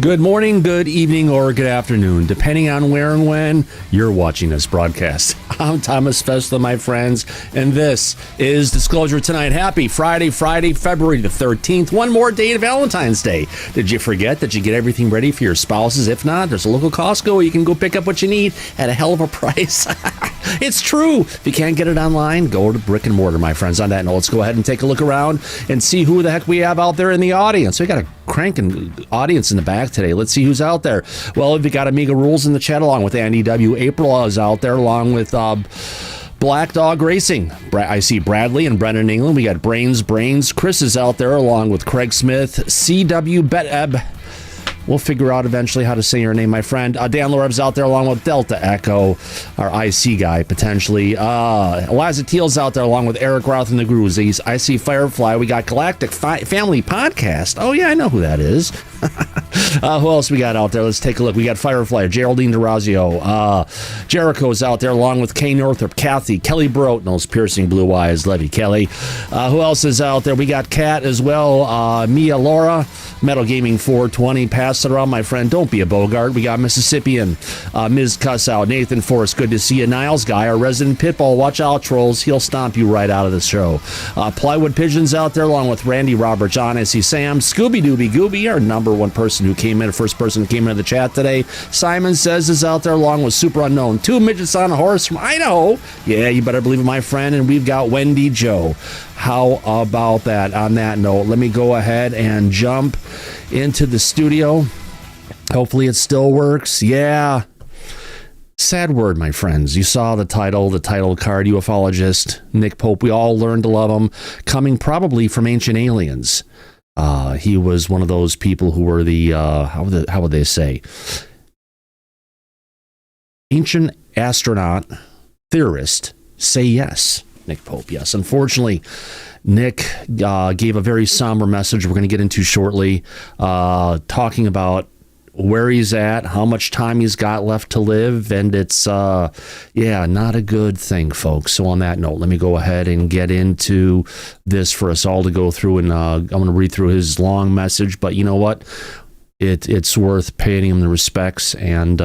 Good morning, good evening, or good afternoon, depending on where and when you're watching this broadcast. I'm Thomas Fessler, my friends, and this is Disclosure Tonight. Happy Friday, February the 13th. One more day to Valentine's Day. Did you forget that you get everything ready for your spouses? If not, there's a local Costco. You can go pick up what you need at a hell of a price. It's true. If you can't get it online, go to brick and mortar, my friends. On that note, let's go ahead and take a look around and see who the heck we have out there in the audience. We got a cranking audience in the back today. Let's see who's out there. Well, we got Amiga Rules in the chat along with Andy W. April is out there along with Black Dog Racing. I see Bradley and Brendan England. We got Brains. Chris is out there along with Craig Smith, CW Beteb. We'll figure out eventually how to say your name, my friend. Dan Lorev's out there along with Delta Echo, our IC guy, potentially. Eliza Teal's out there along with Eric Roth and the Groozies. I see Firefly. We got Galactic Family Podcast. Oh, yeah, I know who that is. Who else we got out there? Let's take a look. We got Firefly, Geraldine DeRazio. Jericho's out there along with Kay Northrup, Kathy, Kelly Brote, those piercing blue eyes. Love you, Kelly. Who else is out there? We got Kat as well. Mia Laura, Metal Gaming 420. Pass it around, my friend. Don't be a Bogart. We got Mississippian, Ms. Cuss Out, Nathan Forrest. Good to see you. Niles Guy, our resident pitbull. Watch out, trolls. He'll stomp you right out of the show. Plywood Pigeons out there along with Randy, Robert, John, I see Sam, Scooby Dooby Gooby, our number one person who came in, first person who came into the chat today. Simon Says is out there along with Super Unknown. Two midgets on a horse from Idaho. Yeah, you better believe it, my friend. And we've got Wendy Joe. How about that? On that note, let me go ahead and jump into the studio. Hopefully it still works. Yeah. Sad word, my friends. You saw the title card, ufologist, Nick Pope. We all learned to love him, coming probably from Ancient Aliens. He was one of those people who were the, how would they say? Ancient astronaut, theorist, say yes. Nick Pope, yes. Unfortunately, Nick gave a very somber message we're going to get into shortly, talking about where he's at, how much time he's got left to live, and it's, not a good thing, folks. So on that note, let me go ahead and get into this for us all to go through, and I'm going to read through his long message, but you know what? It's worth paying him the respects and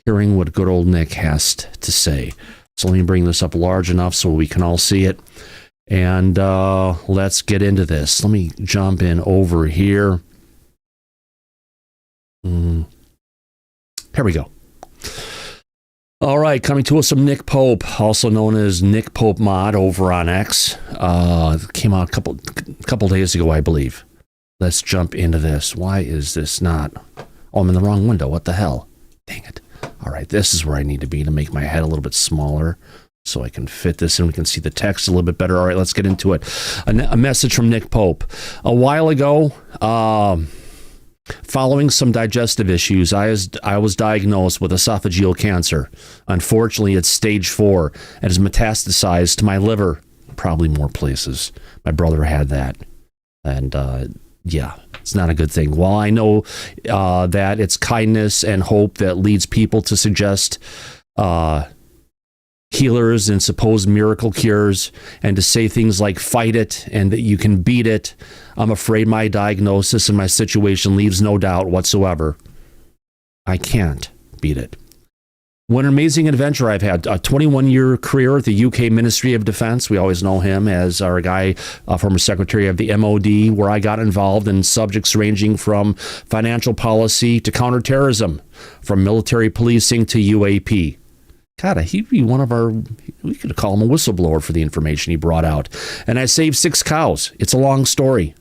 hearing what good old Nick has to say. So let me bring this up large enough so we can all see it. And let's get into this. Let me jump in over here. Here we go. All right, coming to us from Nick Pope, also known as Nick Pope Mod over on X. Came out a couple days ago, I believe. Let's jump into this. Why is this not? Oh, I'm in the wrong window. What the hell? Dang it. All right, this is where I need to be to make my head a little bit smaller so I can fit this in. We can see the text a little bit better. All right, let's get into it. A message from Nick Pope. A while ago, following some digestive issues, I was diagnosed with esophageal cancer. Unfortunately, it's stage 4 and has metastasized to my liver, probably more places. My brother had that. And, it's not a good thing. While I know that it's kindness and hope that leads people to suggest healers and supposed miracle cures and to say things like fight it and that you can beat it, I'm afraid my diagnosis and my situation leaves no doubt whatsoever. I can't beat it. What an amazing adventure I've had. A 21-year career at the UK Ministry of Defense. We always know him as our guy, former secretary of the MOD, where I got involved in subjects ranging from financial policy to counterterrorism, from military policing to UAP. God, he'd be one of our, we could call him a whistleblower for the information he brought out. And I saved 6 cows. It's a long story.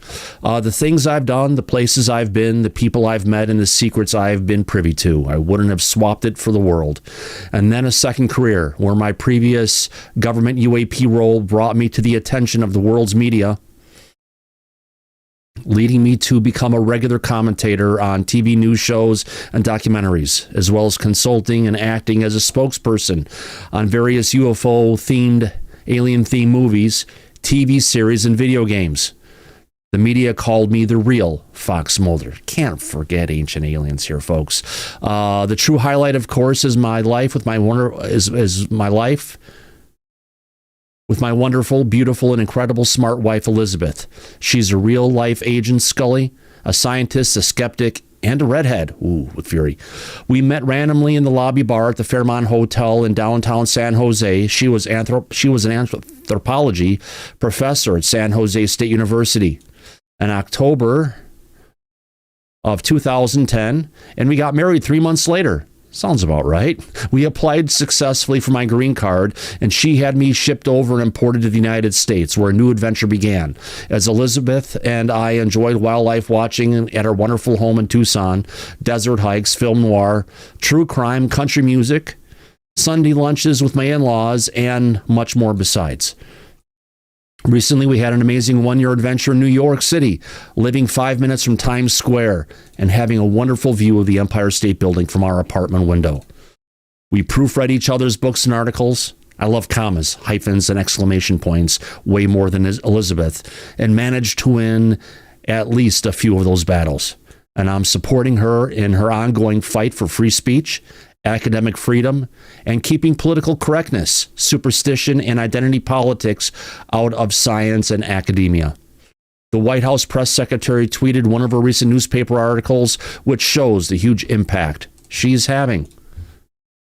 The things I've done, the places I've been, the people I've met, and the secrets I've been privy to. I wouldn't have swapped it for the world. And then a second career where my previous government UAP role brought me to the attention of the world's media, leading me to become a regular commentator on TV news shows and documentaries, as well as consulting and acting as a spokesperson on various UFO-themed, alien-themed movies, TV series, and video games. The media called me the real Fox Mulder. Can't forget Ancient Aliens here, folks. The true highlight, of course, is my life with my with my wonderful, beautiful, and incredible smart wife, Elizabeth. She's a real-life Agent Scully, a scientist, a skeptic, and a redhead. Ooh, with fury. We met randomly in the lobby bar at the Fairmont Hotel in downtown San Jose. She was an anthropology professor at San Jose State University. In October of 2010, and we got married 3 months later. Sounds about right. We applied successfully for my green card, and she had me shipped over and imported to the United States, where a new adventure began. As Elizabeth and I enjoyed wildlife watching at our wonderful home in Tucson, desert hikes, film noir, true crime, country music, Sunday lunches with my in-laws, and much more besides. Recently, we had an amazing one-year adventure in New York City, living 5 minutes from Times Square and having a wonderful view of the Empire State Building from our apartment window. We proofread each other's books and articles. I love commas, hyphens, and exclamation points way more than Elizabeth, and managed to win at least a few of those battles. And I'm supporting her in her ongoing fight for free speech, academic freedom, and keeping political correctness, superstition, and identity politics out of science and academia. The White House press secretary tweeted one of her recent newspaper articles, which shows the huge impact she's having.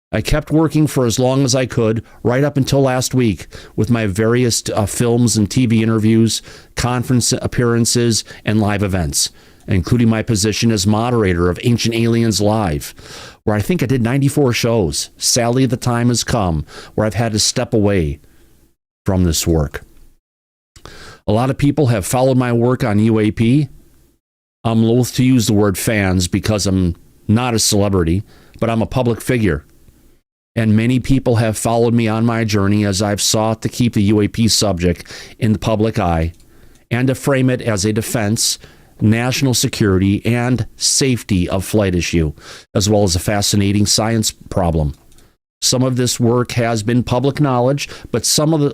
I kept working for as long as I could, right up until last week, with my various films and TV interviews, conference appearances, and live events, including my position as moderator of Ancient Aliens Live, where I think I did 94 shows. Sadly, the time has come where I've had to step away from this work. A lot of people have followed my work on UAP. I'm loath to use the word fans because I'm not a celebrity, but I'm a public figure. And many people have followed me on my journey as I've sought to keep the UAP subject in the public eye and to frame it as a defense, national security, and safety of flight issue, as well as a fascinating science problem. Some of this work has been public knowledge, but some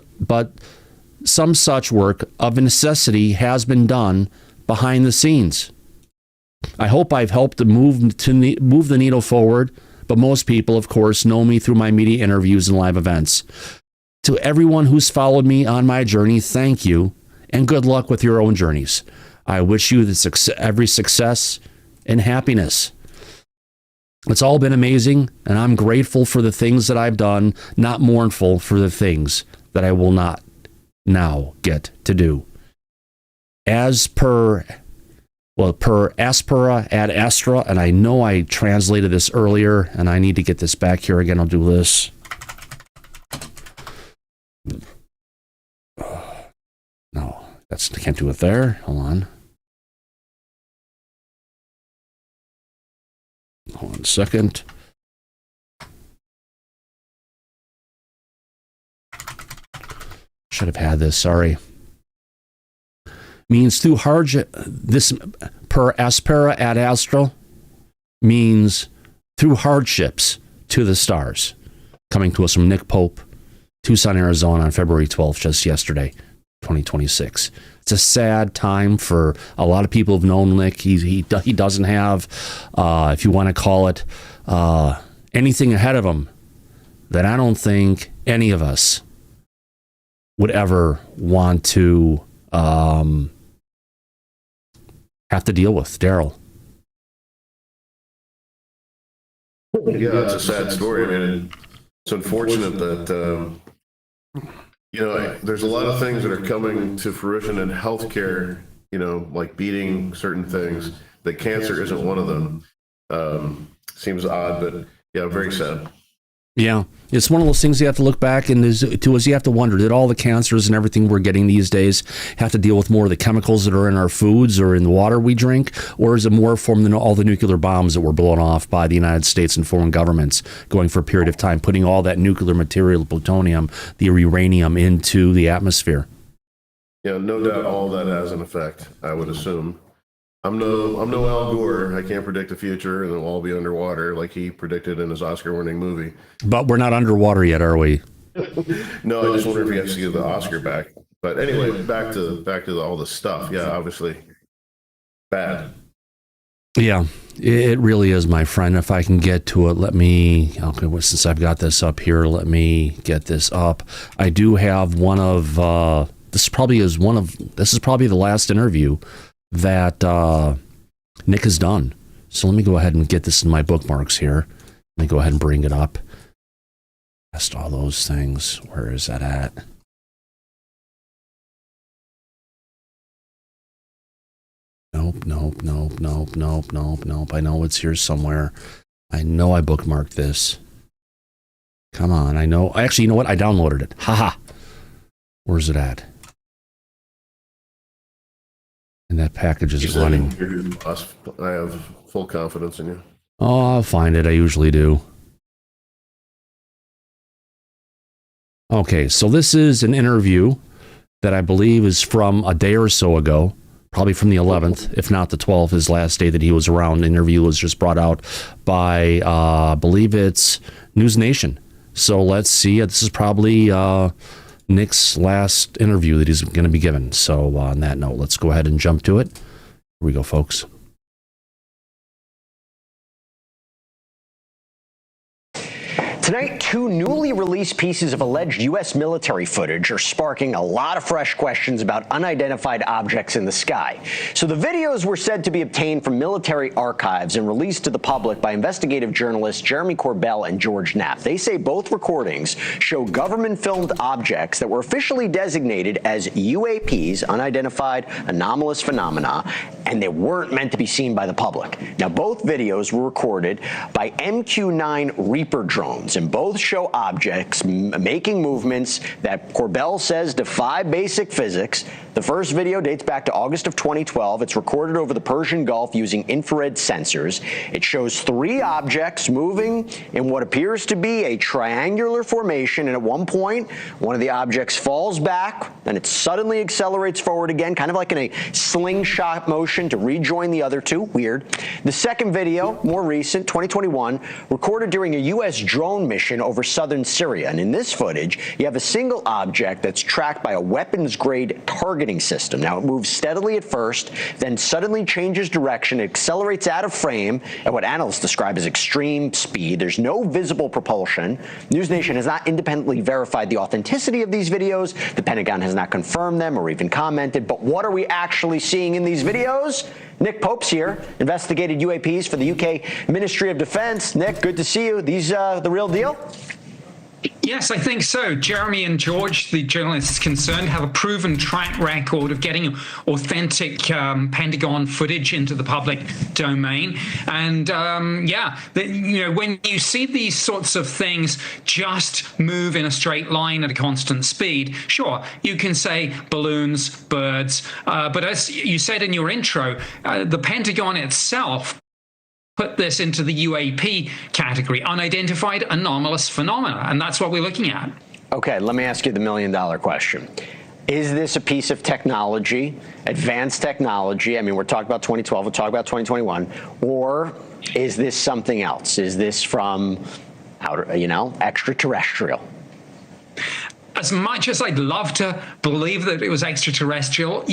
such work of necessity has been done behind the scenes. I hope I've helped to move the needle forward, but most people, of course, know me through my media interviews and live events. To everyone who's followed me on my journey, thank you, and good luck with your own journeys. I wish you every success and happiness. It's all been amazing, and I'm grateful for the things that I've done, not mournful for the things that I will not now get to do. As per aspera ad astra, and I know I translated this earlier, and I need to get this back here again. I'll do this. No, I can't do it there. Hold on. Hold on a second. Should have had this, sorry. Means through hardship, this per aspera ad astra means through hardships to the stars. Coming to us from Nick Pope, Tucson, Arizona on February 12th, just yesterday, 2026. It's a sad time for a lot of people who've known Nick. He doesn't have, if you want to call it, anything ahead of him that I don't think any of us would ever want to have to deal with. Daryl. Yeah, it's a sad story. I mean, it's unfortunate that, there's a lot of things that are coming to fruition in healthcare, like beating certain things, that cancer isn't one of them. Seems odd, but yeah, very sad. Yeah, it's one of those things you have to look back and you have to wonder, did all the cancers and everything we're getting these days have to deal with more of the chemicals that are in our foods or in the water we drink, or is it more from all the nuclear bombs that were blown off by the United States and foreign governments going for a period of time, putting all that nuclear material, plutonium, the uranium into the atmosphere? Yeah, no doubt all that has an effect, I would assume. I'm no Al Gore. I can't predict the future, and we'll all be underwater like he predicted in his Oscar-winning movie. But we're not underwater yet, are we? No, I just wonder if he has to give the Oscar back. But anyway, back to all the stuff. Yeah, obviously, bad. Yeah, it really is, my friend. If I can get to it, since I've got this up here, let me get this up. I do have one of this is probably the last interview that Nick is done. So let me go ahead and get this in my bookmarks here. Let me go ahead and bring it up. Test all those things. Where is that at? Nope. I know it's here somewhere. I know I bookmarked this. Come on, I know. Actually, you know what? I downloaded it. Haha. Where's it at? And that package is running. I have full confidence in you. Oh, I'll find it. I usually do. Okay, so this is an interview that I believe is from a day or so ago, probably from the 11th, if not the 12th, his last day that he was around. The interview was just brought out by, I believe it's News Nation. So let's see. This is probably Nick's last interview that he's going to be given. So on that note, let's go ahead and jump to it. Here we go, folks. Tonight, two newly released pieces of alleged U.S. military footage are sparking a lot of fresh questions about unidentified objects in the sky. So the videos were said to be obtained from military archives and released to the public by investigative journalists Jeremy Corbell and George Knapp. They say both recordings show government-filmed objects that were officially designated as UAPs, unidentified anomalous phenomena, and they weren't meant to be seen by the public. Now, both videos were recorded by MQ-9 Reaper drones, and both show objects making movements that Corbell says defy basic physics. The first video dates back to August of 2012. It's recorded over the Persian Gulf using infrared sensors. It shows three objects moving in what appears to be a triangular formation, and at one point, one of the objects falls back, and it suddenly accelerates forward again, kind of like in a slingshot motion to rejoin the other two. Weird. The second video, more recent, 2021, recorded during a U.S. drone mission over southern Syria. And in this footage, you have a single object that's tracked by a weapons-grade targeting system. Now, it moves steadily at first, then suddenly changes direction, accelerates out of frame at what analysts describe as extreme speed. There's no visible propulsion. News Nation has not independently verified the authenticity of these videos. The Pentagon has not confirmed them or even commented. But what are we actually seeing in these videos? Nick Pope's here, investigated UAPs for the UK Ministry of Defense. Nick, good to see you. These the real deal? Yes, I think so. Jeremy and George, the journalists concerned, have a proven track record of getting authentic Pentagon footage into the public domain. And when you see these sorts of things just move in a straight line at a constant speed, sure, you can say balloons, birds. But as you said in your intro, the Pentagon itself put this into the UAP category, unidentified anomalous phenomena, and that's what we're looking at. Okay, let me ask you the million-dollar question. Is this a piece of technology, advanced technology? I mean, we're talking about 2012, we're talking about 2021, or is this something else? Is this from, extraterrestrial? As much as I'd love to believe that it was extraterrestrial,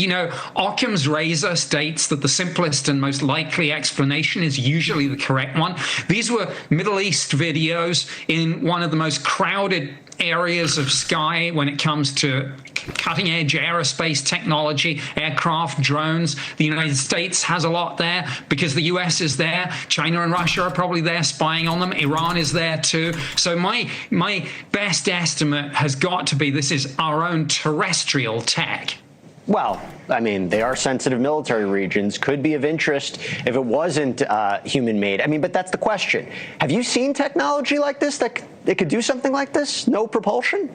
Occam's razor states that the simplest and most likely explanation is usually the correct one. These were Middle East videos in one of the most crowded areas of sky when it comes to cutting-edge aerospace technology, aircraft, drones. The United States has a lot there because the US is there. China and Russia are probably there spying on them. Iran is there too. So my best estimate has got to be this is our own terrestrial tech. Well, I mean, they are sensitive military regions, could be of interest if it wasn't human-made. I mean, but that's the question. Have you seen technology like this that could do something like this? No propulsion?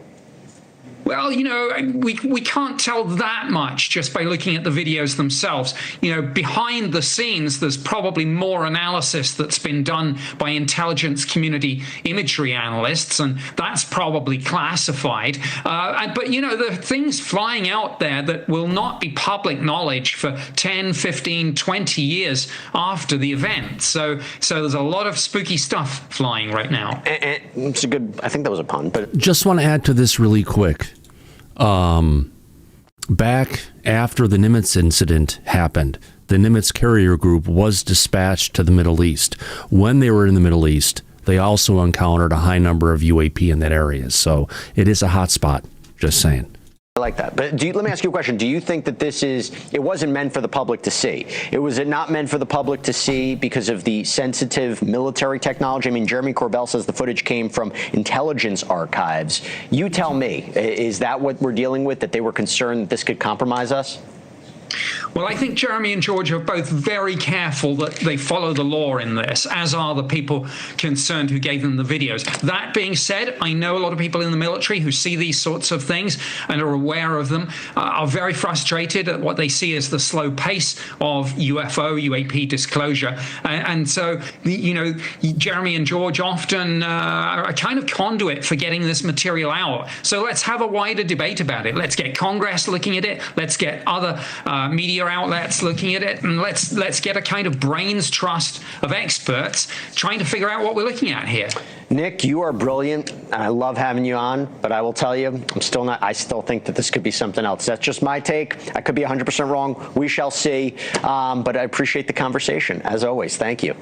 Well, we can't tell that much just by looking at the videos themselves. Behind the scenes, there's probably more analysis that's been done by intelligence community imagery analysts, and that's probably classified. But there are things flying out there that will not be public knowledge for 10, 15, 20 years after the event. So there's a lot of spooky stuff flying right now. And it's a good, I think that was a pun, but Just want to add to this really quick. Back after the Nimitz incident happened, the Nimitz carrier group was dispatched to the Middle East. When they were in the Middle East, they also encountered a high number of UAP in that area. So it is a hot spot, just saying. I like that. But let me ask you a question. Do you think that it wasn't meant for the public to see? Was it not meant for the public to see because of the sensitive military technology? I mean, Jeremy Corbell says the footage came from intelligence archives. You tell me, is that what we're dealing with, that they were concerned that this could compromise us? Well, I think Jeremy and George are both very careful that they follow the law in this, as are the people concerned who gave them the videos. That being said, I know a lot of people in the military who see these sorts of things and are aware of them, are very frustrated at what they see as the slow pace of UAP disclosure. And so, Jeremy and George often are a kind of conduit for getting this material out. So let's have a wider debate about it. Let's get Congress looking at it. Let's get other media outlets looking at it, and let's get a kind of brains trust of experts trying to figure out what we're looking at here. Nick, you are brilliant, and I love having you on, but I will tell you, I still think that this could be something else. That's just my take. I could be 100% wrong. We shall see, but I appreciate the conversation, as always. Thank you.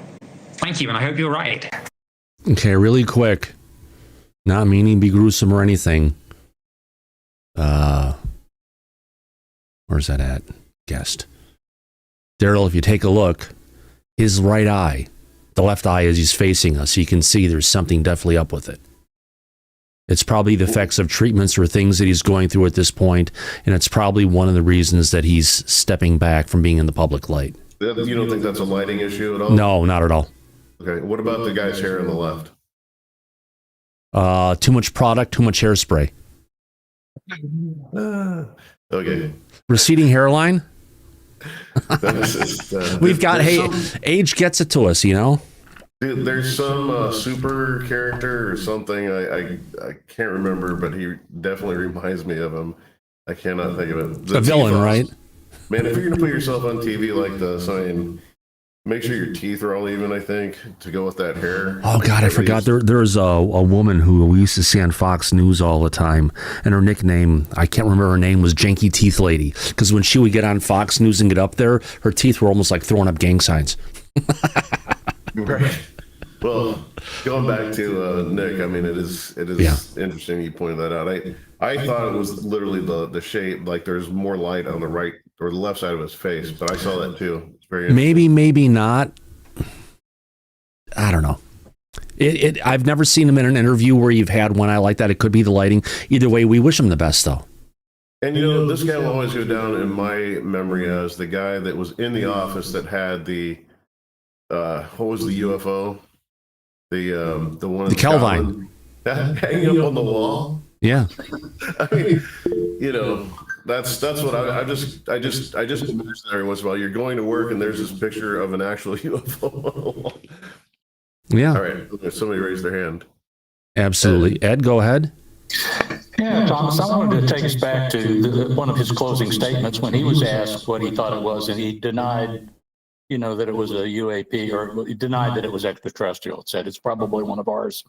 Thank you, and I hope you're right. Okay, really quick. Not meaning to be gruesome or anything. Where's that at? Guest. Daryl, if you take a look, his right eye, the left eye as he's facing us, you can see there's something definitely up with it. It's probably the effects of treatments or things that he's going through at this point, and it's probably one of the reasons that he's stepping back from being in the public light. You don't think that's a lighting issue at all? No, not at all. Okay, what about the guy's hair on the left? Too much product, too much hairspray. Okay. Receding hairline? We've got, age gets it to us, Dude, there's some super character or something. I can't remember, but he definitely reminds me of him. I cannot think of it. A villain, right? Man, if you're going to put yourself on TV like this, I mean, make sure your teeth are all even, I think, to go with that hair. Oh, God, I forgot. There's a woman who we used to see on Fox News all the time, and her nickname, I can't remember her name, was Janky Teeth Lady, because when she would get on Fox News and get up there, her teeth were almost like throwing up gang signs. Right. Well, going back to Nick, I mean, it is interesting you pointed that out. I thought it was literally the shape, like there's more light on the right or the left side of his face, but I saw that too. It's very interesting. Maybe not. I don't know. I've never seen him in an interview where you've had one eye like that. It could be the lighting. Either way, we wish him the best, though. And this guy will always go down in my memory as the guy that was in the office that had the what was the UFO? The one, the Kelvin hanging up on the wall. Yeah. I mean, that's what I just imagine every once in a while. You're going to work and there's this picture of an actual UFO on the wall. Yeah. All right. Somebody raised their hand. Absolutely. Ed, go ahead. Yeah, Thomas, I wanted to take us back to one of his closing statements when he was asked what he thought it was, and he denied, that it was a UAP, or he denied that it was extraterrestrial. It said it's probably one of ours.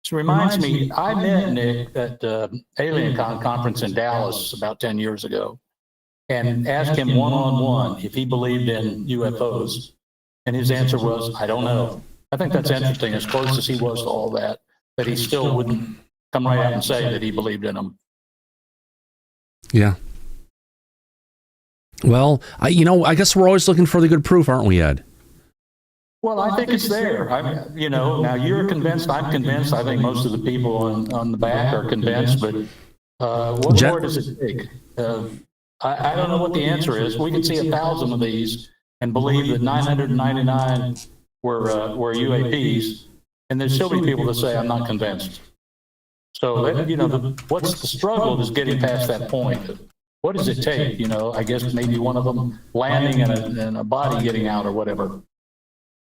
This reminds me, I met Nick at the Alien conference in Dallas about 10 years ago and asked him one-on-one if he believed in UFOs. And his answer was, I don't know. I think that's interesting, as close as he was to all that he still wouldn't come right out and say that he believed in them. Yeah. Well, I guess we're always looking for the good proof, aren't we, Ed? Well, I think it's there. Now you're convinced, I'm convinced. I think most of the people on the back are convinced, but what more does it take? I don't know what the answer is. We could see 1,000 of these and believe that 999 were UAPs, and there's still be people that say, I'm not convinced. So, what's the struggle is getting past that point. What does it take? I guess maybe one of them landing and a body getting out or whatever.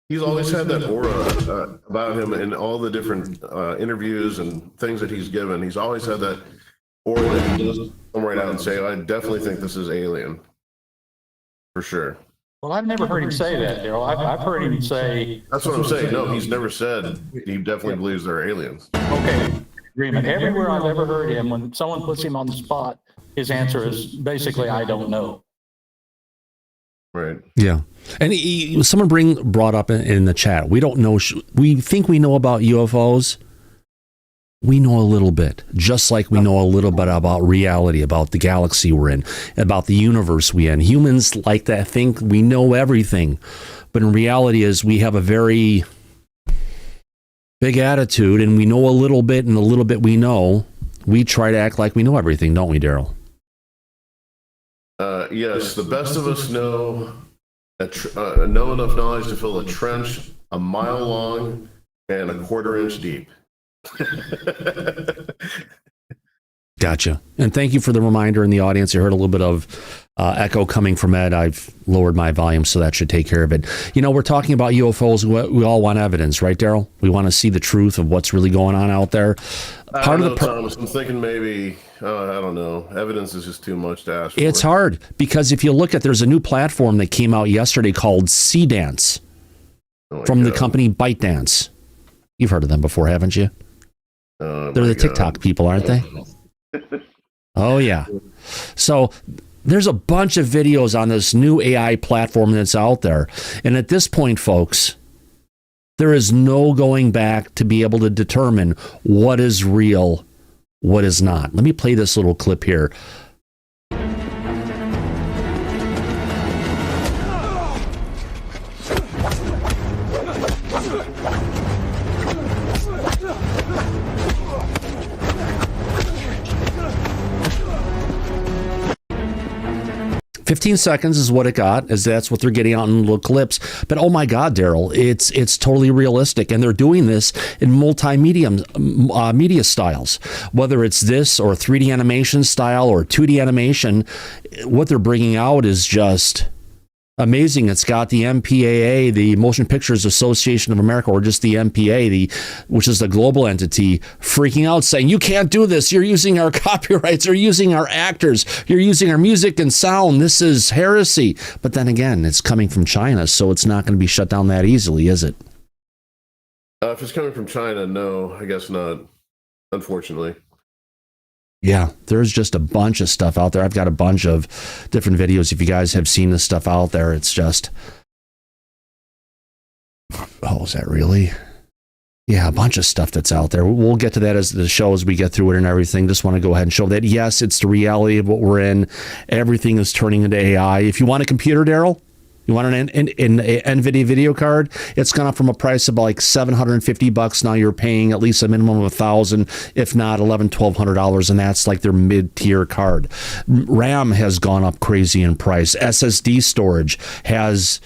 He's always had that aura about him in all the different interviews and things that he's given. He's always had that aura that he does come right out and say, I definitely think this is alien. For sure. Well, I've never heard him say that, Daryl. I've heard him say... That's what I'm saying. No, he's never said he definitely believes they're aliens. Okay. Agreement. Everywhere I've ever heard him, when someone puts him on the spot, his answer is basically, I don't know. Right. Yeah. And someone brought up in the chat, we don't know, we think we know about UFOs, We know a little bit, just like we know a little bit about reality, about the galaxy we're in, about the universe we're in. Humans like to think we know everything, but in reality is we have a very big attitude, and we know a little bit, and a little bit we know. We try to act like we know everything, don't we, Daryl? Yes, the best of us know enough knowledge to fill a trench a mile long and a quarter-inch deep. Gotcha. And thank you for the reminder in the audience. You heard a little bit of echo coming from Ed. I've lowered my volume, so that should take care of it. You know, we're talking about UFOs. We all want evidence, right, Daryl? We want to see the truth of what's really going on out there. Thomas, I'm thinking maybe, I don't know, evidence is just too much to ask for. It's hard, because if you look at, there's a new platform that came out yesterday called Sea Dance from the company ByteDance. You've heard of them before, haven't you? They're the TikTok people, aren't they? Oh, yeah. So there's a bunch of videos on this new AI platform that's out there. And at this point, folks, there is no going back to be able to determine what is real, what is not. Let me play this little clip here. 15 seconds is what it got, as that's what they're getting out in little clips. But oh my God, Daryl, it's totally realistic, and they're doing this in multimedia media styles. Whether it's this or 3D animation style or 2D animation, what they're bringing out is just amazing. It's got the MPAA, the Motion Pictures Association of America, or just the MPA, which is the global entity, freaking out, saying, you can't do this. You're using our copyrights. You're using our actors. You're using our music and sound. This is heresy. But then again, it's coming from China, so it's not going to be shut down that easily, is it? If it's coming from China, no, I guess not, unfortunately. Yeah, there's just a bunch of stuff out there. I've got a bunch of different videos. If you guys have seen this stuff out there, it's just, oh, is that really? Yeah, a bunch of stuff that's out there. We'll get to that as the show, as we get through it and everything. Just want to go ahead and show that, yes, it's the reality of what we're in. Everything is turning into AI. If you want a computer, Daryl, you want an NVIDIA video card? It's gone up from a price of like $750. Now you're paying at least a minimum of $1,000, if not $1,200, and that's like their mid-tier card. RAM has gone up crazy in price. SSD storage has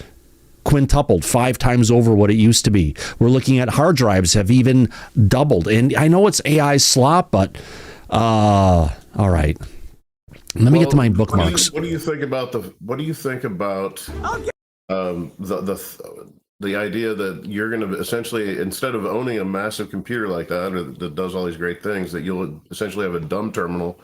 quintupled, 5 times over what it used to be. We're looking at hard drives have even doubled. And I know it's AI slop, but all right. Let me get to my bookmarks. What do you think about the idea that you're going to essentially, instead of owning a massive computer like that, or that does all these great things, that you'll essentially have a dumb terminal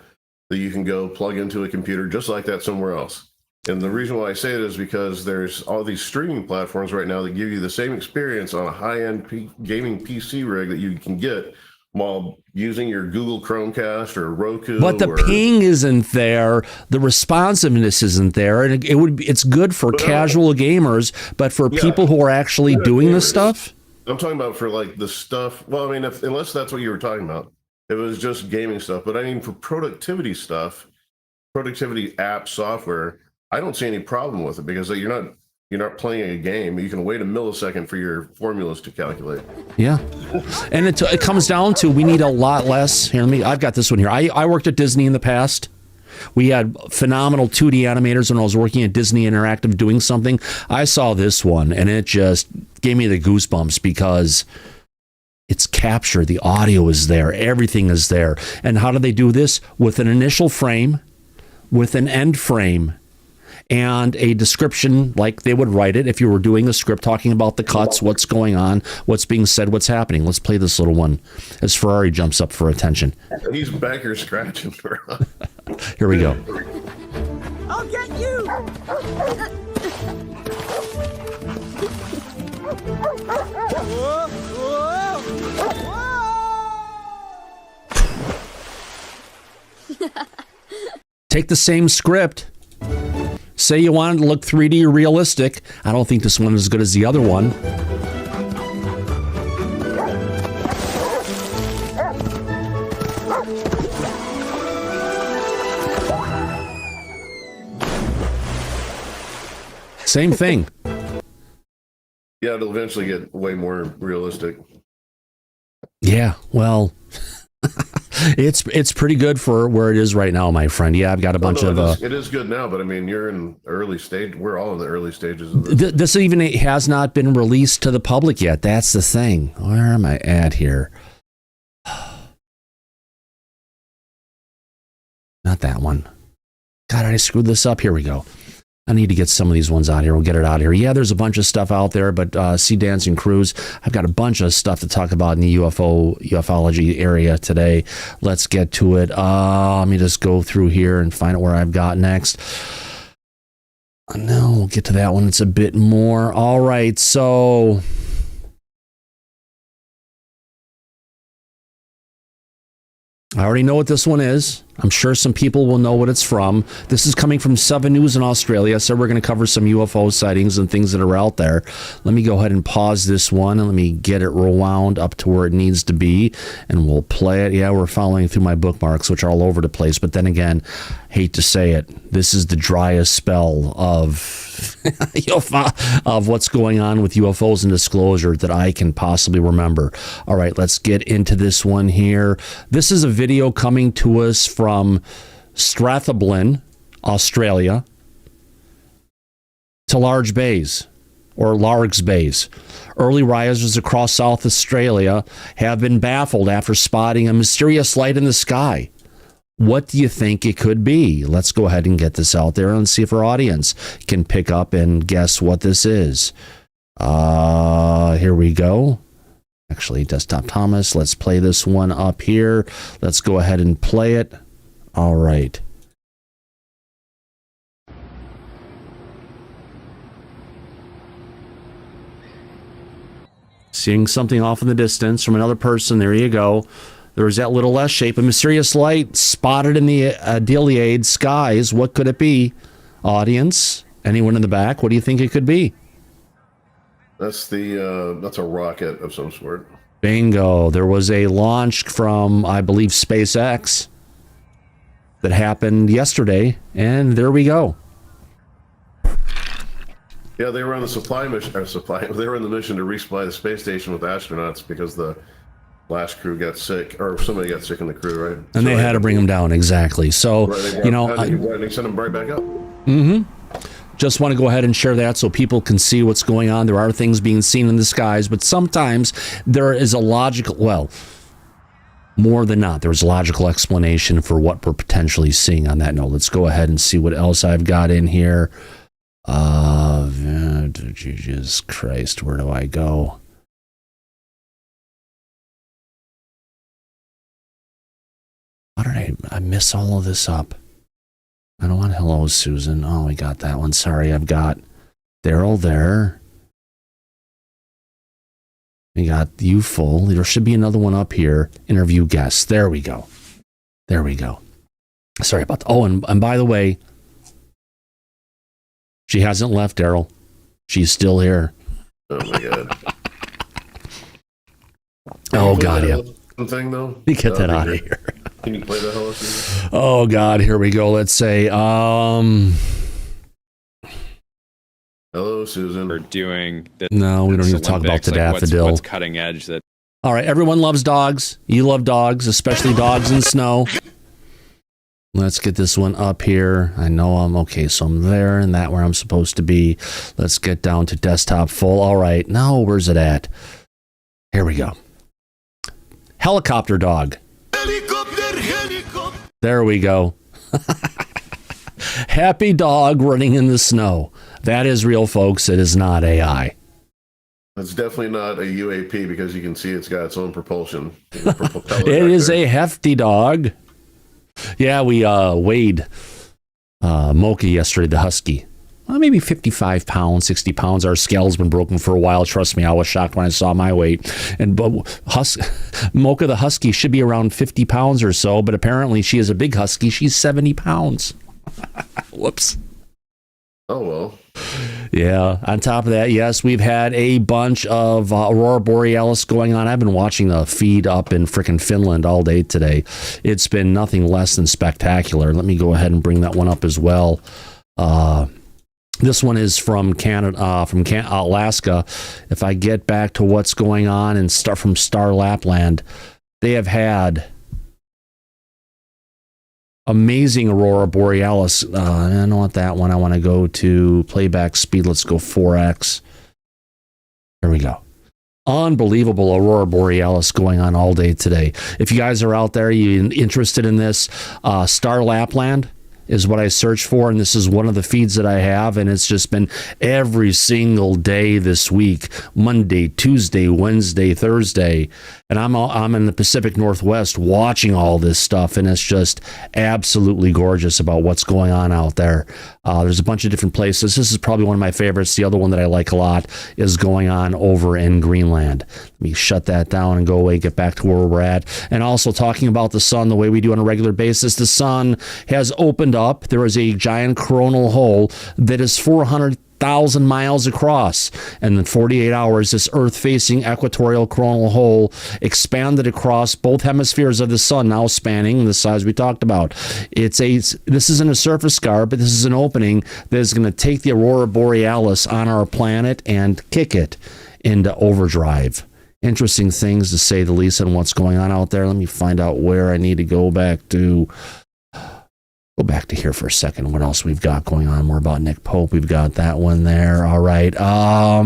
that you can go plug into a computer just like that somewhere else? And the reason why I say it is because there's all these streaming platforms right now that give you the same experience on a high-end gaming PC rig that you can get while using your Google Chromecast or Roku. But the ping isn't there, the responsiveness isn't there, and it's good for casual gamers, but for people who are actually doing this stuff. I'm talking about for like the stuff. Well, I mean, unless that's what you were talking about, it was just gaming stuff. But I mean, for productivity stuff, productivity app software, I don't see any problem with it, because you're not playing a game. You can wait a millisecond for your formulas to calculate. Yeah. And it comes down to, we need a lot less. Here, I've got this one here. I worked at Disney in the past. We had phenomenal 2D animators when I was working at Disney Interactive doing something. I saw this one, and it just gave me the goosebumps, because it's captured. The audio is there. Everything is there. And how do they do this? With an initial frame, with an end frame, and a description like they would write it if you were doing a script, talking about the cuts, what's going on, what's being said, what's happening. Let's play this little one as Ferrari jumps up for attention. He's back here scratching. Here we go. I'll get you! Take the same script. Say you wanted to look 3D or realistic. I don't think this one is as good as the other one. Same thing. Yeah, it'll eventually get way more realistic. Yeah, well, it's pretty good for where it is right now, my friend. Yeah, I've got a bunch of... It is good now, but I mean, you're in early stage. We're all in the early stages of this. This even has not been released to the public yet. That's the thing. Where am I at here? Not that one. God, I screwed this up. Here we go. I need to get some of these ones out here. We'll get it out here. Yeah, there's a bunch of stuff out there, but Sea Dancing Cruise, I've got a bunch of stuff to talk about in the ufology area today. Let's get to it. Let me just go through here and find out where I've got next. No, we'll get to that one. It's a bit more. All right, so... I already know what this one is. I'm sure some people will know what it's from. This is coming from 7 News in Australia, so we're going to cover some UFO sightings and things that are out there. Let me go ahead and pause this one, and let me get it rewound up to where it needs to be, and we'll play it. Yeah, we're following through my bookmarks, which are all over the place, but then again, hate to say it, this is the driest spell of of what's going on with UFOs and disclosure that I can possibly remember. All right, let's get into this one here. This is a video coming to us from Strathblyn, Australia, to Large Bays, or Largs Bays. Early risers across South Australia have been baffled after spotting a mysterious light in the sky. What do you think it could be? Let's go ahead and get this out there and see if our audience can pick up and guess what this is. Here we go. Actually, Desktop Thomas, let's play this one up here. Let's go ahead and play it. All right. Seeing something off in the distance from another person. There you go. There's that little S shape, a mysterious light spotted in the Adelaide skies. What could it be? Audience, anyone in the back? What do you think it could be? That's a rocket of some sort. Bingo. There was a launch from, I believe, SpaceX that happened yesterday, and there we go. Yeah, they were on the They were on the mission to resupply the space station with astronauts because the last crew got sick, or somebody got sick in the crew, right? And so they had to bring them down, exactly. So, they sent them right back up. Mm-hmm. Just want to go ahead and share that so people can see what's going on. There are things being seen in the skies, but sometimes there is a logical, well, more than not, there's a logical explanation for what we're potentially seeing on that note. Let's go ahead and see what else I've got in here. Jesus Christ, where do I go? How did I miss all of this up? I don't want hello, Susan. Oh, we got that one. Sorry, I've got Daryl there. We got you full. There should be another one up here. Interview guests. There we go. There we go. Sorry about that. Oh, and by the way, she hasn't left, Daryl. She's still here. Oh my God. Oh God, yeah. Thing though. You get that out of here. Can you play the hello? Oh God, here we go. Let's say, hello, Susan. We're doing this. No, we don't need to talk about the daffodil. What's cutting edge that? All right, everyone loves dogs. You love dogs, especially dogs in snow. Let's get this one up here. I know I'm okay, so I'm there and that where I'm supposed to be. Let's get down to desktop full. All right, now where's it at? Here we go. Helicopter dog. Helicopter. There we go. Happy dog running in the snow. That is real, folks. It is not AI. It's definitely not a UAP because you can see it's got its own propulsion. It is a hefty dog. Yeah, we weighed Mocha yesterday, the husky. Well, maybe 55 pounds, 60 pounds. Our scale's been broken for a while. Trust me, I was shocked when I saw my weight. And Mocha the husky should be around 50 pounds or so, but apparently she is a big husky. She's 70 pounds. Whoops. Oh, well. Yeah. On top of that, yes, we've had a bunch of Aurora Borealis going on. I've been watching the feed up in frickin' Finland all day today. It's been nothing less than spectacular. Let me go ahead and bring that one up as well. This one is from Canada, Alaska. If I get back to what's going on and start from Star Lapland, they have had amazing aurora borealis. I don't want that one. I want to go to playback speed. Let's go 4x. There we go. Unbelievable aurora borealis going on all day today. If you guys are out there, you interested in this, Star Lapland is what I search for, and this is one of the feeds that I have, and it's just been every single day this week, Monday, Tuesday, Wednesday, Thursday, and I'm in the Pacific Northwest watching all this stuff, and it's just absolutely gorgeous about what's going on out there. There's a bunch of different places. This is probably one of my favorites. The other one that I like a lot is going on over in Greenland. Let me shut that down and go away, get back to where we're at. And also talking about the sun the way we do on a regular basis, the sun has opened up. There is a giant coronal hole that is 400,000 miles across. And in 48 hours, this Earth-facing equatorial coronal hole expanded across both hemispheres of the sun, now spanning the size we talked about. This isn't a surface scar, but this is an opening that is going to take the aurora borealis on our planet and kick it into overdrive. Interesting things, to say the least, on what's going on out there. Let me find out where I need to go back to. Go back to here for a second. What else we've got going on? More about Nick Pope. We've got that one there. All right. All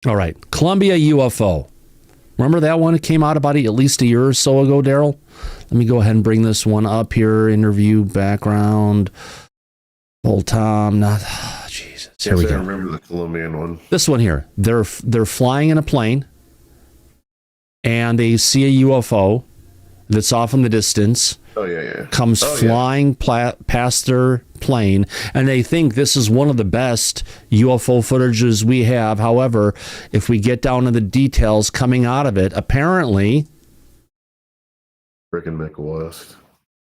right. Columbia UFO. Remember that one? It came out about at least a year or so ago, Daryl. Let me go ahead and bring this one up here. Interview background. Old Tom. Jesus. Here we go. I remember the Colombian one. This one here. They're flying in a plane, and they see a UFO that's off in the distance. Oh, yeah. Comes flying past their plane, and they think this is one of the best UFO footages we have. However, if we get down to the details coming out of it, apparently Frickin' McWest.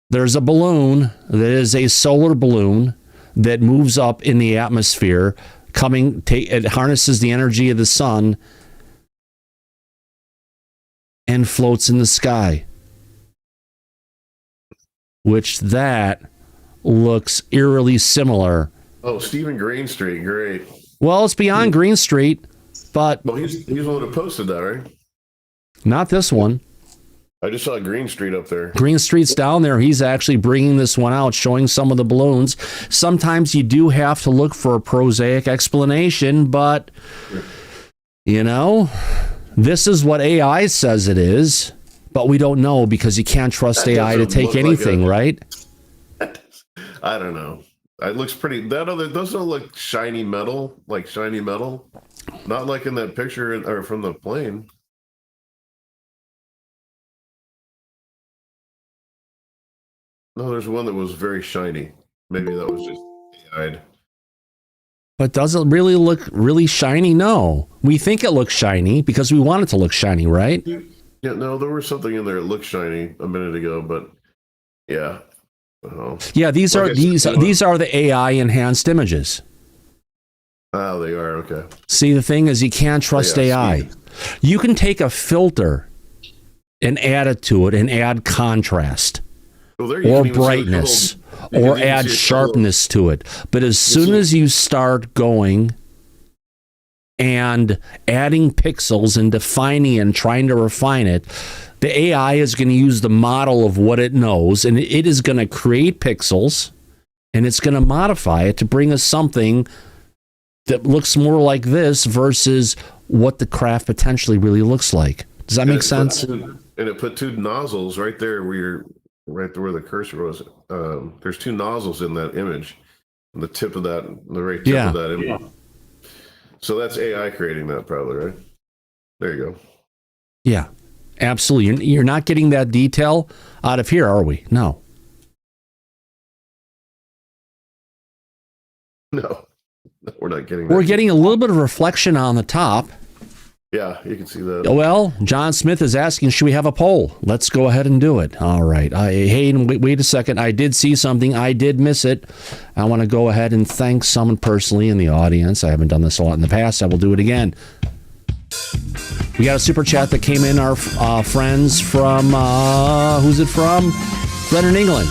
There's a balloon that is a solar balloon that moves up in the atmosphere, it harnesses the energy of the sun and floats in the sky, which that looks eerily similar. Oh, Stephen Greenstreet, great. Well, it's beyond Greenstreet, but he's the one who posted that, right? Not this one. I just saw Greenstreet up there. Greenstreet's down there. He's actually bringing this one out, showing some of the balloons. Sometimes you do have to look for a prosaic explanation, but, this is what AI says it is, but we don't know because you can't trust AI to take anything, right? I don't know. It looks pretty. Those don't look shiny metal, Not like in that picture or from the plane. No, there's one that was very shiny. Maybe that was just AI. But does it really look really shiny? No. We think it looks shiny because we want it to look shiny, right? Yeah, no, there was something in there that looked shiny a minute ago, but yeah. Yeah, these are the AI enhanced images. Oh, they are, okay. See, the thing is you can't trust AI. You can take a filter and add it to it and add contrast. Or brightness, or add sharpness to it. But as soon as you start going and adding pixels and defining and trying to refine it, the AI is going to use the model of what it knows, and it is going to create pixels, and it's going to modify it to bring us something that looks more like this versus what the craft potentially really looks like. Does that make sense? And it put two nozzles right there where the cursor was. There's two nozzles in that image, on the tip of that, the right tip of that image. Yeah. So that's AI creating that, probably, right? There you go. Yeah, absolutely. You're not getting that detail out of here, are we? No. No, we're not getting that. We're getting a little bit of reflection on the top. Yeah, you can see that. Well, John Smith is asking, should we have a poll? Let's go ahead and do it. All right. Hey, wait a second. I did see something. I did miss it. I want to go ahead and thank someone personally in the audience. I haven't done this a lot in the past. I will do it again. We got a super chat that came in. Our friends from, who's it from? Brennan England,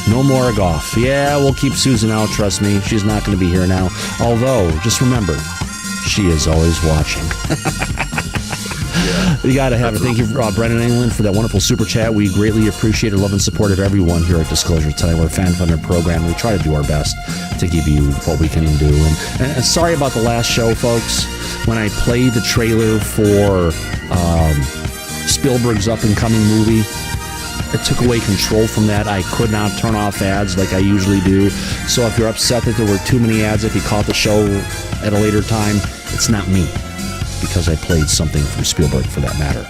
no more Goff. Yeah, we'll keep Susan out, trust me. She's not going to be here now. Although, just remember, she is always watching. Yeah. You got to have it. Thank you, Brennan England, for that wonderful super chat. We greatly appreciate the love and support of everyone here at Disclosure tonight. We're a fan-funded program. We try to do our best to give you what we can do. And sorry about the last show, folks. When I played the trailer for Spielberg's up-and-coming movie, it took away control from that. I could not turn off ads like I usually do. So if you're upset that there were too many ads, if you caught the show at a later time, it's not me, because I played something from Spielberg for that matter.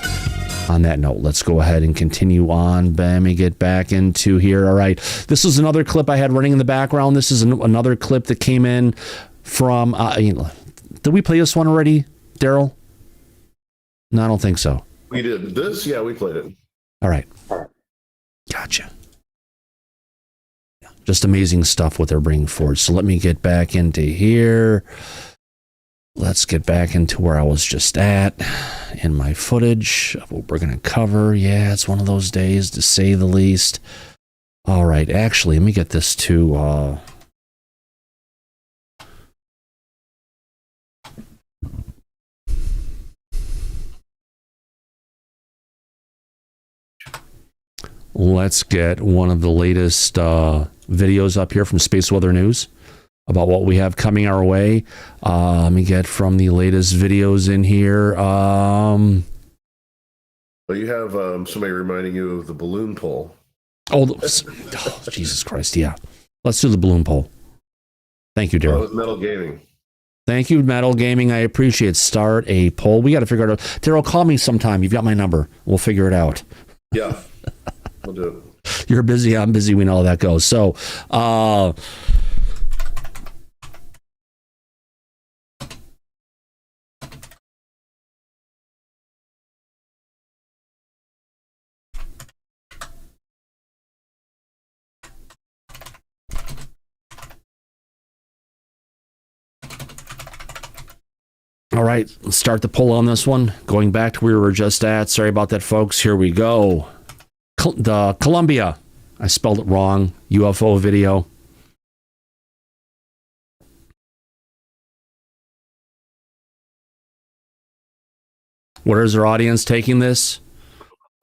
On that note, let's go ahead and continue on. Let me get back into here. All right. This is another clip I had running in the background. This is another clip that came in from... did we play this one already, Daryl? No, I don't think so. We did this? Yeah, we played it. All right. Gotcha. Just amazing stuff what they're bringing forward. So let me get back into here. Let's get back into where I was just at in my footage of what we're going to cover. Yeah, it's one of those days, to say the least. All right. Actually, let me get this to... Let's get one of the latest videos up here from Space Weather News about what we have coming our way. Let me get from the latest videos in here. Well, you have somebody reminding you of the balloon poll. Oh, Jesus Christ, yeah. Let's do the balloon poll. Thank you, Daryl. Metal Gaming. Thank you, Metal Gaming. I appreciate it. Start a poll. We got to figure it out. Daryl, call me sometime. You've got my number. We'll figure it out. Yeah. We'll do it. You're busy, I'm busy, we know how that goes. So, all right, let's start the poll on this one. Going back to where we were just at. Sorry about that, folks. Here we go. The Columbia, I spelled it wrong, UFO video. Where is our audience taking this?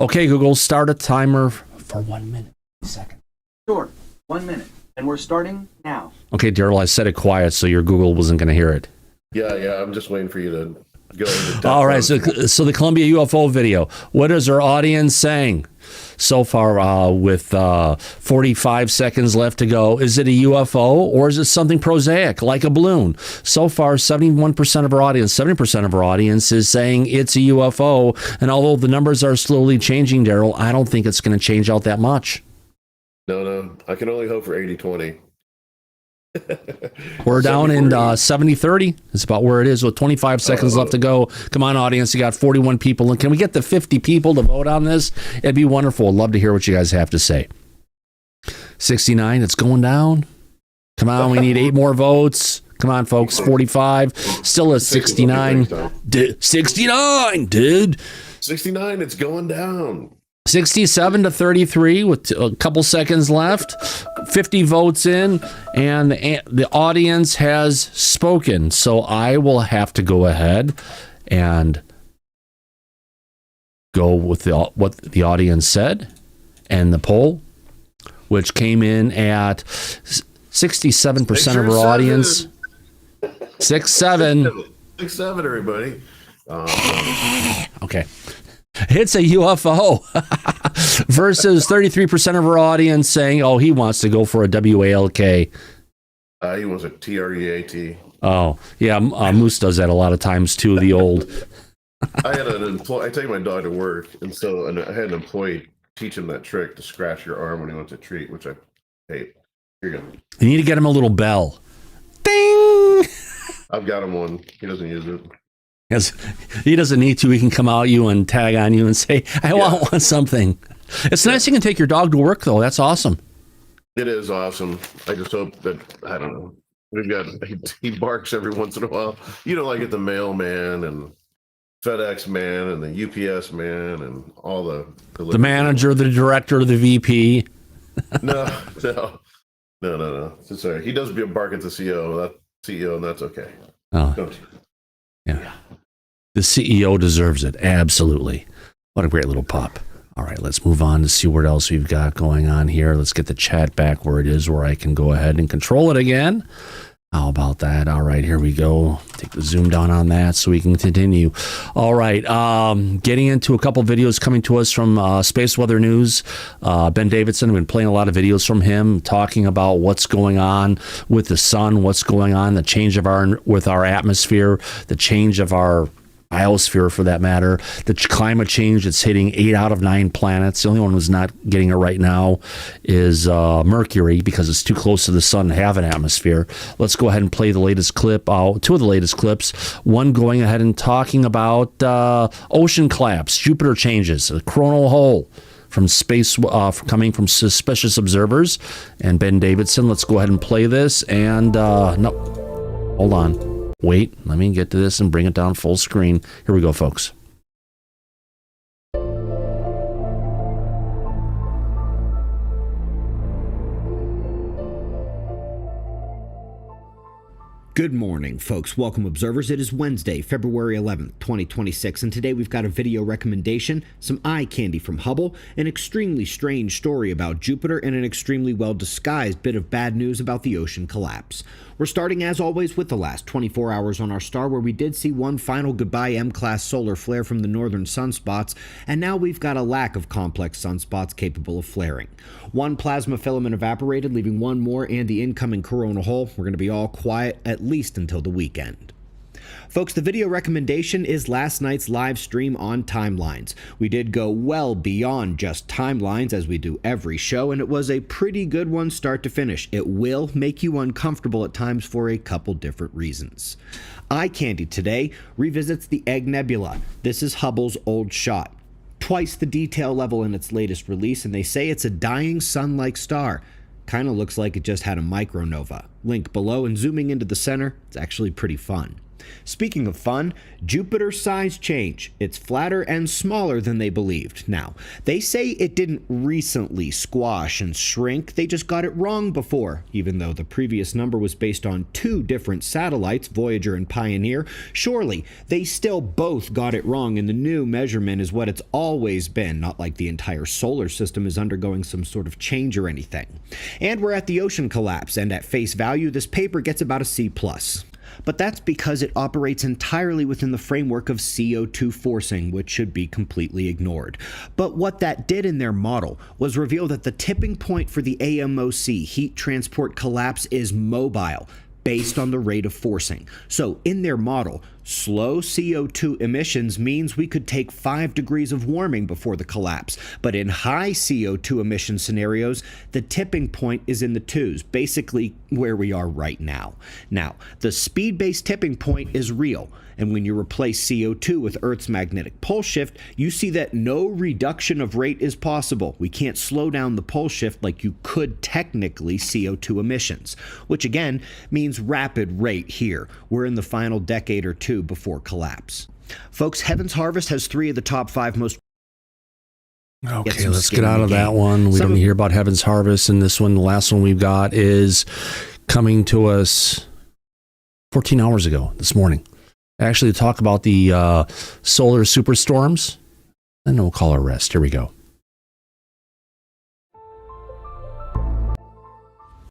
Okay, Google, start a timer for 1 minute. Second. Sure, 1 minute. And we're starting now. Okay, Daryl, I said it quiet so your Google wasn't going to hear it. Yeah, I'm just waiting for you to go. All right, so the Columbia UFO video. What is our audience saying so far with 45 seconds left to go? Is it a UFO or is it something prosaic like a balloon? So far, 71% of our audience, 70% of our audience is saying it's a UFO. And although the numbers are slowly changing, Daryl, I don't think it's going to change out that much. No. I can only hope for 80-20. We're down in 70-30. It's about where it is with 25 seconds left to go. Come on, audience. You got 41 people. And can we get the 50 people to vote on this? It'd be wonderful. I'd love to hear what you guys have to say. 69, it's going down. Come on, we need 8 more votes. Come on, folks. 45. Still at 69. 69, dude. 69, it's going down. 67-33 with a couple seconds left. 50 votes in, and the audience has spoken. So I will have to go ahead and go with what the audience said and the poll, which came in at 67% of our audience. 6-7. 6-7, everybody. Okay. It's a UFO versus 33% of our audience saying, oh, he wants to go for a WALK. He wants a TREAT. Oh, yeah. Moose does that a lot of times, too, the old. I had an employee, I take my dog to work, and so I had an employee teach him that trick to scratch your arm when he wants to treat, which I hate. Here you go. You need to get him a little bell. Ding! I've got him one. He doesn't use it. Yes, he doesn't need to. He can come out you and tag on you and say, I want something. It's nice you can take your dog to work, though. That's awesome. It is awesome. I just hope that, I don't know. We've got, he barks every once in a while. You know, like at the mailman and FedEx man and the UPS man and all the manager, the director, the VP. No. Sorry. He does bark at the CEO, and that's okay. Oh, Don't you? yeah. The CEO deserves it. Absolutely. What a great little pup. All right, let's move on to see what else we've got going on here. Let's get the chat back where it is, where I can go ahead and control it again. How about that? All right, here we go. Take the zoom down on that so we can continue. All right, getting into a couple videos coming to us from Space Weather News. Ben Davidson, I've been playing a lot of videos from him talking about what's going on with the sun, what's going on, the change of our atmosphere, the change of our biosphere for that matter, the climate change that's hitting 8 out of 9 planets. The only one who's not getting it right now is Mercury, because it's too close to the sun to have an atmosphere. Let's go ahead and play the latest clip, two of the latest clips. One going ahead and talking about ocean collapse, Jupiter changes, a coronal hole from space coming from suspicious observers. And Ben Davidson, let's go ahead and play this. And no, hold on. Wait, let me get to this and bring it down full screen. Here we go, folks. Good morning, folks. Welcome, observers. It is Wednesday, February 11th, 2026, and today we've got a video recommendation, some eye candy from Hubble, an extremely strange story about Jupiter, and an extremely well-disguised bit of bad news about the ocean collapse. We're starting, as always, with the last 24 hours on our star, where we did see one final goodbye M-class solar flare from the northern sunspots, and now we've got a lack of complex sunspots capable of flaring. One plasma filament evaporated, leaving one more and the incoming coronal hole. We're going to be all quiet at least until the weekend. Folks, the video recommendation is last night's live stream on timelines. We did go well beyond just timelines, as we do every show, and it was a pretty good one start to finish. It will make you uncomfortable at times for a couple different reasons. Eye candy today revisits the Egg Nebula. This is Hubble's old shot. Twice the detail level in its latest release, and they say it's a dying sun-like star. Kind of looks like it just had a micronova. Link below, and zooming into the center, it's actually pretty fun. Speaking of fun, Jupiter's size change. It's flatter and smaller than they believed. Now, they say it didn't recently squash and shrink, they just got it wrong before. Even though the previous number was based on 2 different satellites, Voyager and Pioneer, surely they still both got it wrong, and the new measurement is what it's always been, not like the entire solar system is undergoing some sort of change or anything. And we're at the ocean collapse, and at face value, this paper gets about a C+. But that's because it operates entirely within the framework of CO2 forcing, which should be completely ignored. But what that did in their model was reveal that the tipping point for the AMOC, heat transport collapse, is mobile, based on the rate of forcing. So in their model, slow CO2 emissions means we could take 5 degrees of warming before the collapse. But in high CO2 emission scenarios, the tipping point is in the 2s, basically where we are right now. Now, the speed-based tipping point is real. And when you replace CO2 with Earth's magnetic pole shift, you see that no reduction of rate is possible. We can't slow down the pole shift like you could technically CO2 emissions, which again means rapid rate here. We're in the final decade or 2 before collapse. Folks, Heaven's Harvest has 3 of the top 5 most... Okay, let's get out of that one. We don't hear about Heaven's Harvest, and this one, the last one we've got, is coming to us 14 hours ago this morning. Actually, to talk about the solar superstorms, and then we'll call our rest. Here we go.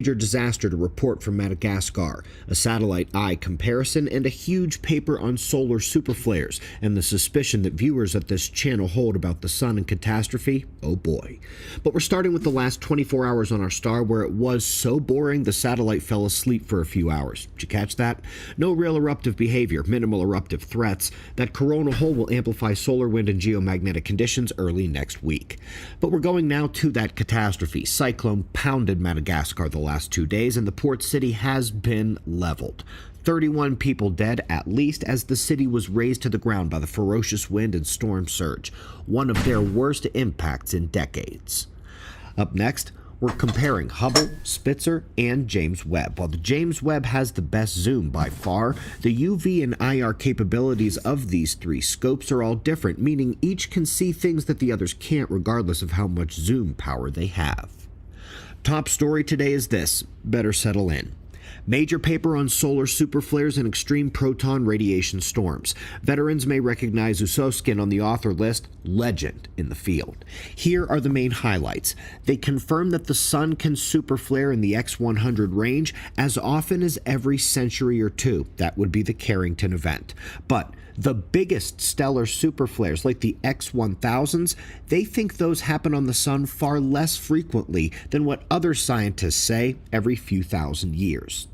Major disaster to report from Madagascar, a satellite eye comparison, and a huge paper on solar superflares, and the suspicion that viewers at this channel hold about the sun and catastrophe. Oh boy. But we're starting with the last 24 hours on our star, where it was so boring the satellite fell asleep for a few hours. Did you catch that? No real eruptive behavior, minimal eruptive threats. That coronal hole will amplify solar wind and geomagnetic conditions early next week. But we're going now to that catastrophe. Cyclone pounded Madagascar the last 2 days, and the port city has been leveled. 31 people dead at least, as the city was razed to the ground by the ferocious wind and storm surge, one of their worst impacts in decades. Up next, we're comparing Hubble, Spitzer, and James Webb. While the James Webb has the best zoom by far, the UV and IR capabilities of these 3 scopes are all different, meaning each can see things that the others can't, regardless of how much zoom power they have. Top story today is this. Better settle in. Major paper on solar superflares and extreme proton radiation storms. Veterans may recognize Usoskin on the author list, legend in the field. Here are the main highlights. They confirm that the sun can superflare in the X100 range as often as every century or two. That would be the Carrington event. But the biggest stellar superflares, like the X1000s, they think those happen on the sun far less frequently than what other scientists say every few thousand years.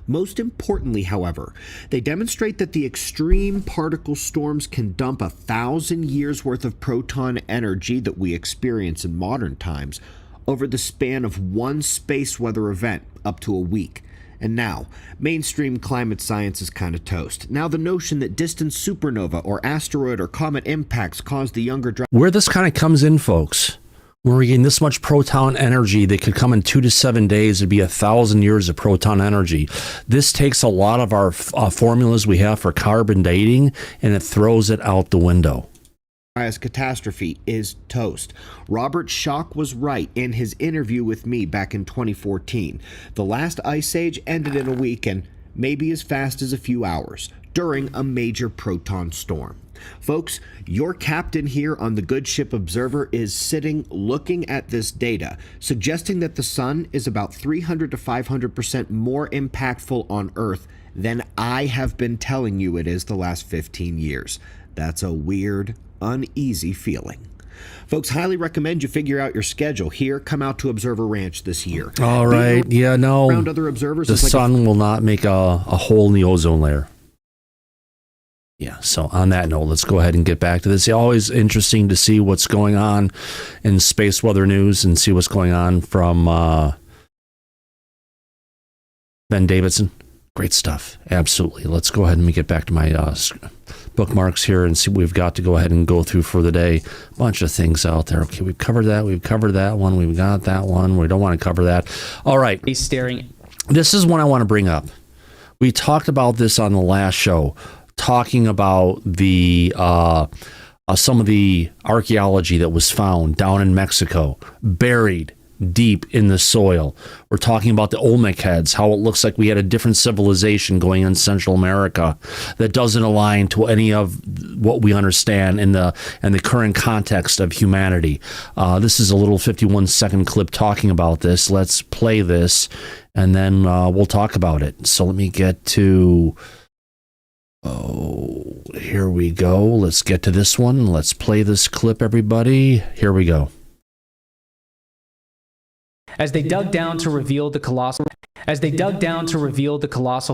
Most importantly, however, they demonstrate that the extreme particle storms can dump 1,000 years worth of proton energy that we experience in modern times over the span of one space weather event, up to a week. And now, mainstream climate science is kind of toast. Now the notion that distant supernova or asteroid or comet impacts cause the younger... Where this kind of comes in, folks, when we're getting this much proton energy that could come in 2 to 7 days, it'd be 1,000 years of proton energy. This takes a lot of our formulas we have for carbon dating, and it throws it out the window. As catastrophe is toast. Robert Schoch was right in his interview with me back in 2014. The last ice age ended in a week and maybe as fast as a few hours during a major proton storm. Folks, your captain here on the Good Ship Observer is sitting looking at this data, suggesting that the sun is about 300 to 500% more impactful on Earth than I have been telling you it is the last 15 years. That's a weird, uneasy feeling. Folks, highly recommend you figure out your schedule here. Come out to Observer Ranch this year. All right. Yeah, no. Around other observers, the sun will not make a hole in the ozone layer. Yeah, so on that note, let's go ahead and get back to this. It's always interesting to see what's going on in space weather news and see what's going on from Ben Davidson. Great stuff. Absolutely. Let's go ahead and get back to my bookmarks here and see what we've got to go ahead and go through for the day. A bunch of things out there. Okay, we've covered that. We've covered that one. We've got that one. We don't want to cover that. All right. He's staring. This is one I want to bring up. We talked about this on the last show, talking about the some of the archaeology that was found down in Mexico, buried deep in the soil. We're talking about the Olmec heads, how it looks like we had a different civilization going in Central America that doesn't align to any of what we understand in the current context of humanity. This is a little 51-second clip talking about this. Let's play this, and then we'll talk about it. So let me get to... Oh, here we go. Let's get to this one. Let's play this clip, everybody. Here we go. As they dug down to reveal the colossal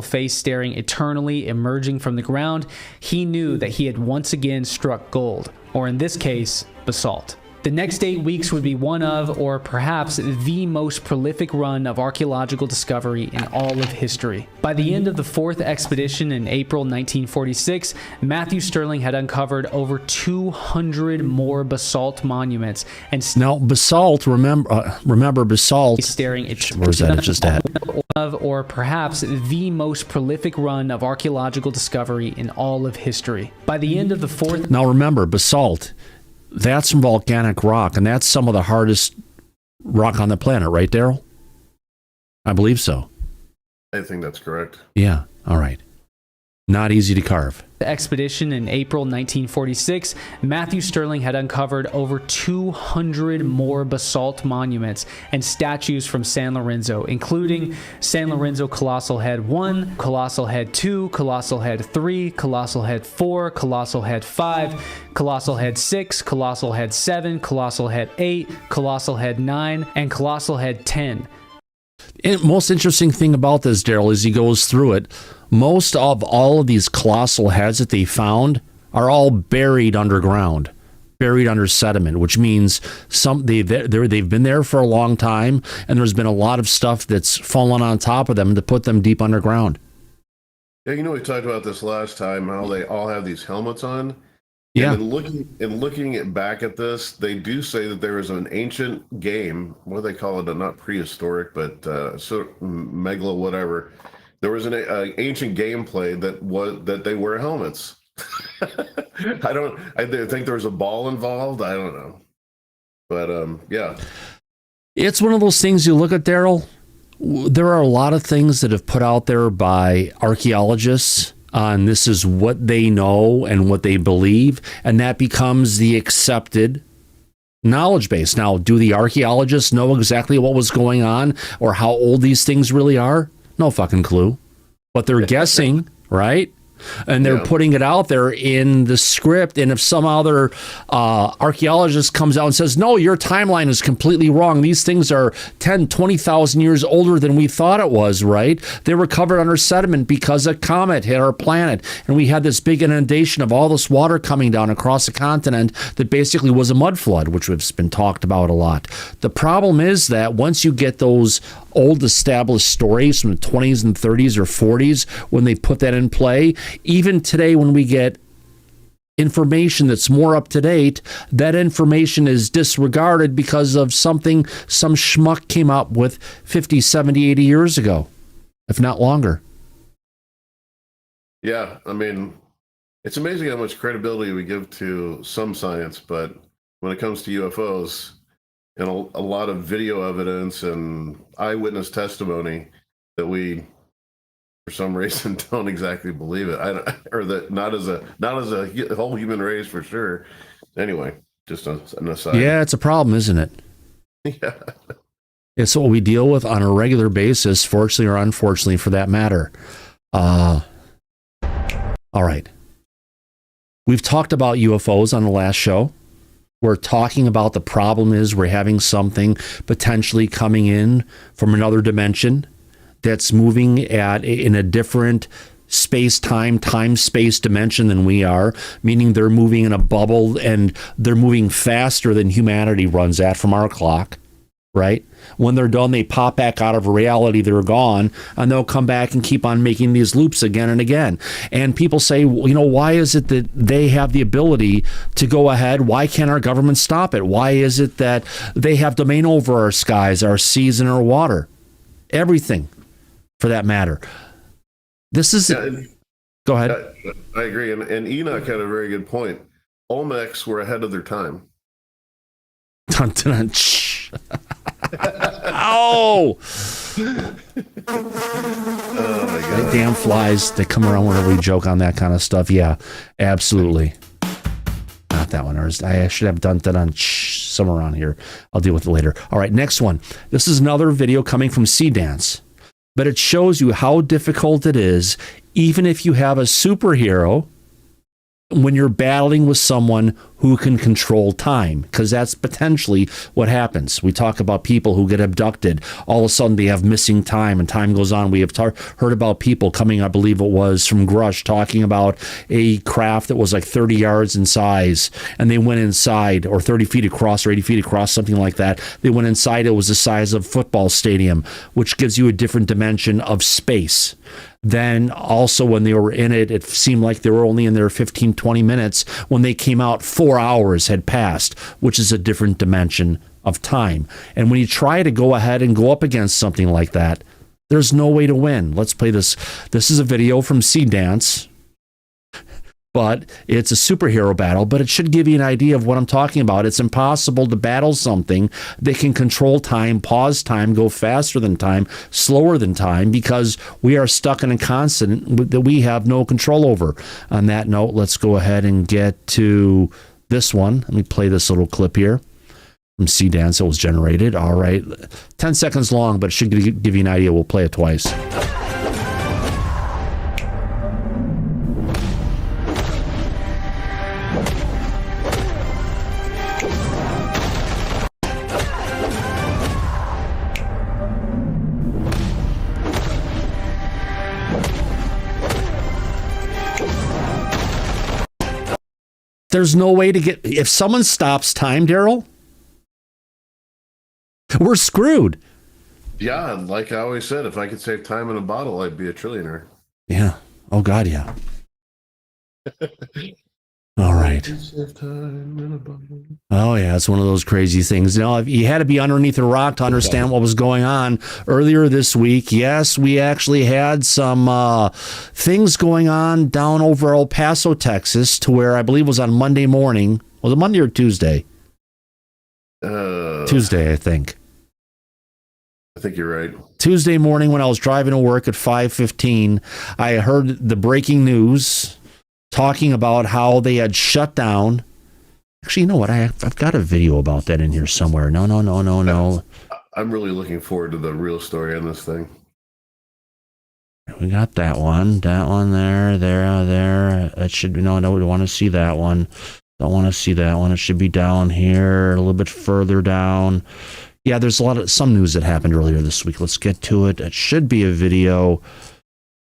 face staring eternally emerging from the ground, he knew that he had once again struck gold, or in this case, basalt. The next 8 weeks would be one of, or perhaps the most prolific run of archaeological discovery in all of history. By the end of the fourth expedition in April 1946, Matthew Stirling had uncovered over 200 more basalt monuments. And now, basalt, remember basalt, staring where's that just at? Of, or perhaps the most prolific run of archaeological discovery in all of history. By the end of the fourth... Now remember, basalt, that's from volcanic rock, and that's some of the hardest rock on the planet, right, Daryl? I believe so. I think that's correct. Yeah, all right. Not easy to carve. The expedition in April 1946, Matthew Stirling had uncovered over 200 more basalt monuments and statues from San Lorenzo, including San Lorenzo Colossal Head 1, Colossal Head 2, Colossal Head 3, Colossal Head 4, Colossal Head 5, Colossal Head 6, Colossal Head 7, Colossal Head 8, Colossal Head 9, and Colossal Head 10. And most interesting thing about this, Daryl, as he goes through it, most of all of these colossal heads that they found are all buried underground, buried under sediment, which means they've been there for a long time, and there's been a lot of stuff that's fallen on top of them to put them deep underground. Yeah, we talked about this last time, how they all have these helmets on. Yeah. And looking back at this, they do say that there is an ancient game. What do they call it? Not prehistoric, but megalo whatever. There was an ancient gameplay that they wear helmets. I think there was a ball involved. I don't know, but yeah. It's one of those things you look at, Daryl. There are a lot of things that have put out there by archaeologists on this is what they know and what they believe, and that becomes the accepted knowledge base. Now, do the archaeologists know exactly what was going on or how old these things really are? No fucking clue. But they're guessing, right? And they're putting it out there in the script. And if some other archaeologist comes out and says, no, your timeline is completely wrong. These things are 10, 20,000 years older than we thought it was, right? They were covered under sediment because a comet hit our planet. And we had this big inundation of all this water coming down across the continent that basically was a mud flood, which has been talked about a lot. The problem is that once you get those old established stories from the 20s and 30s or 40s, when they put that in play, even today when we get information that's more up to date, that information is disregarded because of something some schmuck came up with 50, 70, 80 years ago, if not longer. Yeah, I mean, it's amazing how much credibility we give to some science, but when it comes to UFOs, and a lot of video evidence and eyewitness testimony that we, for some reason, don't exactly believe it. Or that not as a whole human race for sure. Anyway, just an aside. Yeah, it's a problem, isn't it? Yeah. It's what we deal with on a regular basis, fortunately or unfortunately, for that matter. All right. We've talked about UFOs on the last show. We're talking about the problem is we're having something potentially coming in from another dimension that's moving in a different time-space dimension than we are, meaning they're moving in a bubble and they're moving faster than humanity runs at from our clock, right? When they're done, they pop back out of reality, they're gone, and they'll come back and keep on making these loops again and again. And people say, well, why is it that they have the ability to go ahead? Why can't our government stop it? Why is it that they have domain over our skies, our seas, and our water? Everything, for that matter. This is... Go ahead. I agree. And Enoch had a very good point. Olmecs were ahead of their time. Dun, dun, dun, oh! Oh my God. Damn flies, they come around whenever we joke on that kind of stuff. Yeah, absolutely. Not that one. I should have done that on somewhere around here. I'll deal with it later. All right, next one. This is another video coming from Sea Dance, but it shows you how difficult it is, even if you have a superhero, when you're battling with someone who can control time, because that's potentially what happens. We talk about people who get abducted. All of a sudden, they have missing time, and time goes on. We have heard about people coming, I believe it was from Grush, talking about a craft that was like 30 yards in size, and they went inside, or 30 feet across, or 80 feet across, something like that. They went inside. It was the size of a football stadium, which gives you a different dimension of space. Then also when they were in it, it seemed like they were only in there 15, 20 minutes. When they came out, 4 hours had passed, which is a different dimension of time. And when you try to go ahead and go up against something like that, there's no way to win. Let's play this. This is a video from Sea Dance, but it's a superhero battle, but it should give you an idea of what I'm talking about. It's impossible to battle something that can control time, pause time, go faster than time, slower than time, because we are stuck in a constant that we have no control over. On that note, let's go ahead and get to this one. Let me play this little clip here from Sea Dance that was generated. All right. 10 seconds long, but it should give you an idea. We'll play it twice. There's no way to get... If someone stops time, Daryl, we're screwed. Yeah, like I always said, if I could save time in a bottle, I'd be a trillionaire. Yeah. Oh, God, yeah. All right. Oh, yeah, it's one of those crazy things. You had to be underneath a rock to understand what was going on earlier this week. Yes, we actually had some things going on down over ElPaso, Texas, to where I believe it was on Monday morning. Was it Monday or Tuesday? Tuesday, I think. I think you're right. Tuesday morning when I was driving to work at 5:15, I heard the breaking news talking about how they had shut down. Actually, you know what? I've got a video about that in here somewhere. No. I'm really looking forward to the real story on this thing. We got that one there. It should be, no, we want to see that one. Don't want to see that one. It should be down here, a little bit further down. Yeah, there's some news that happened earlier this week. Let's get to it. It should be a video.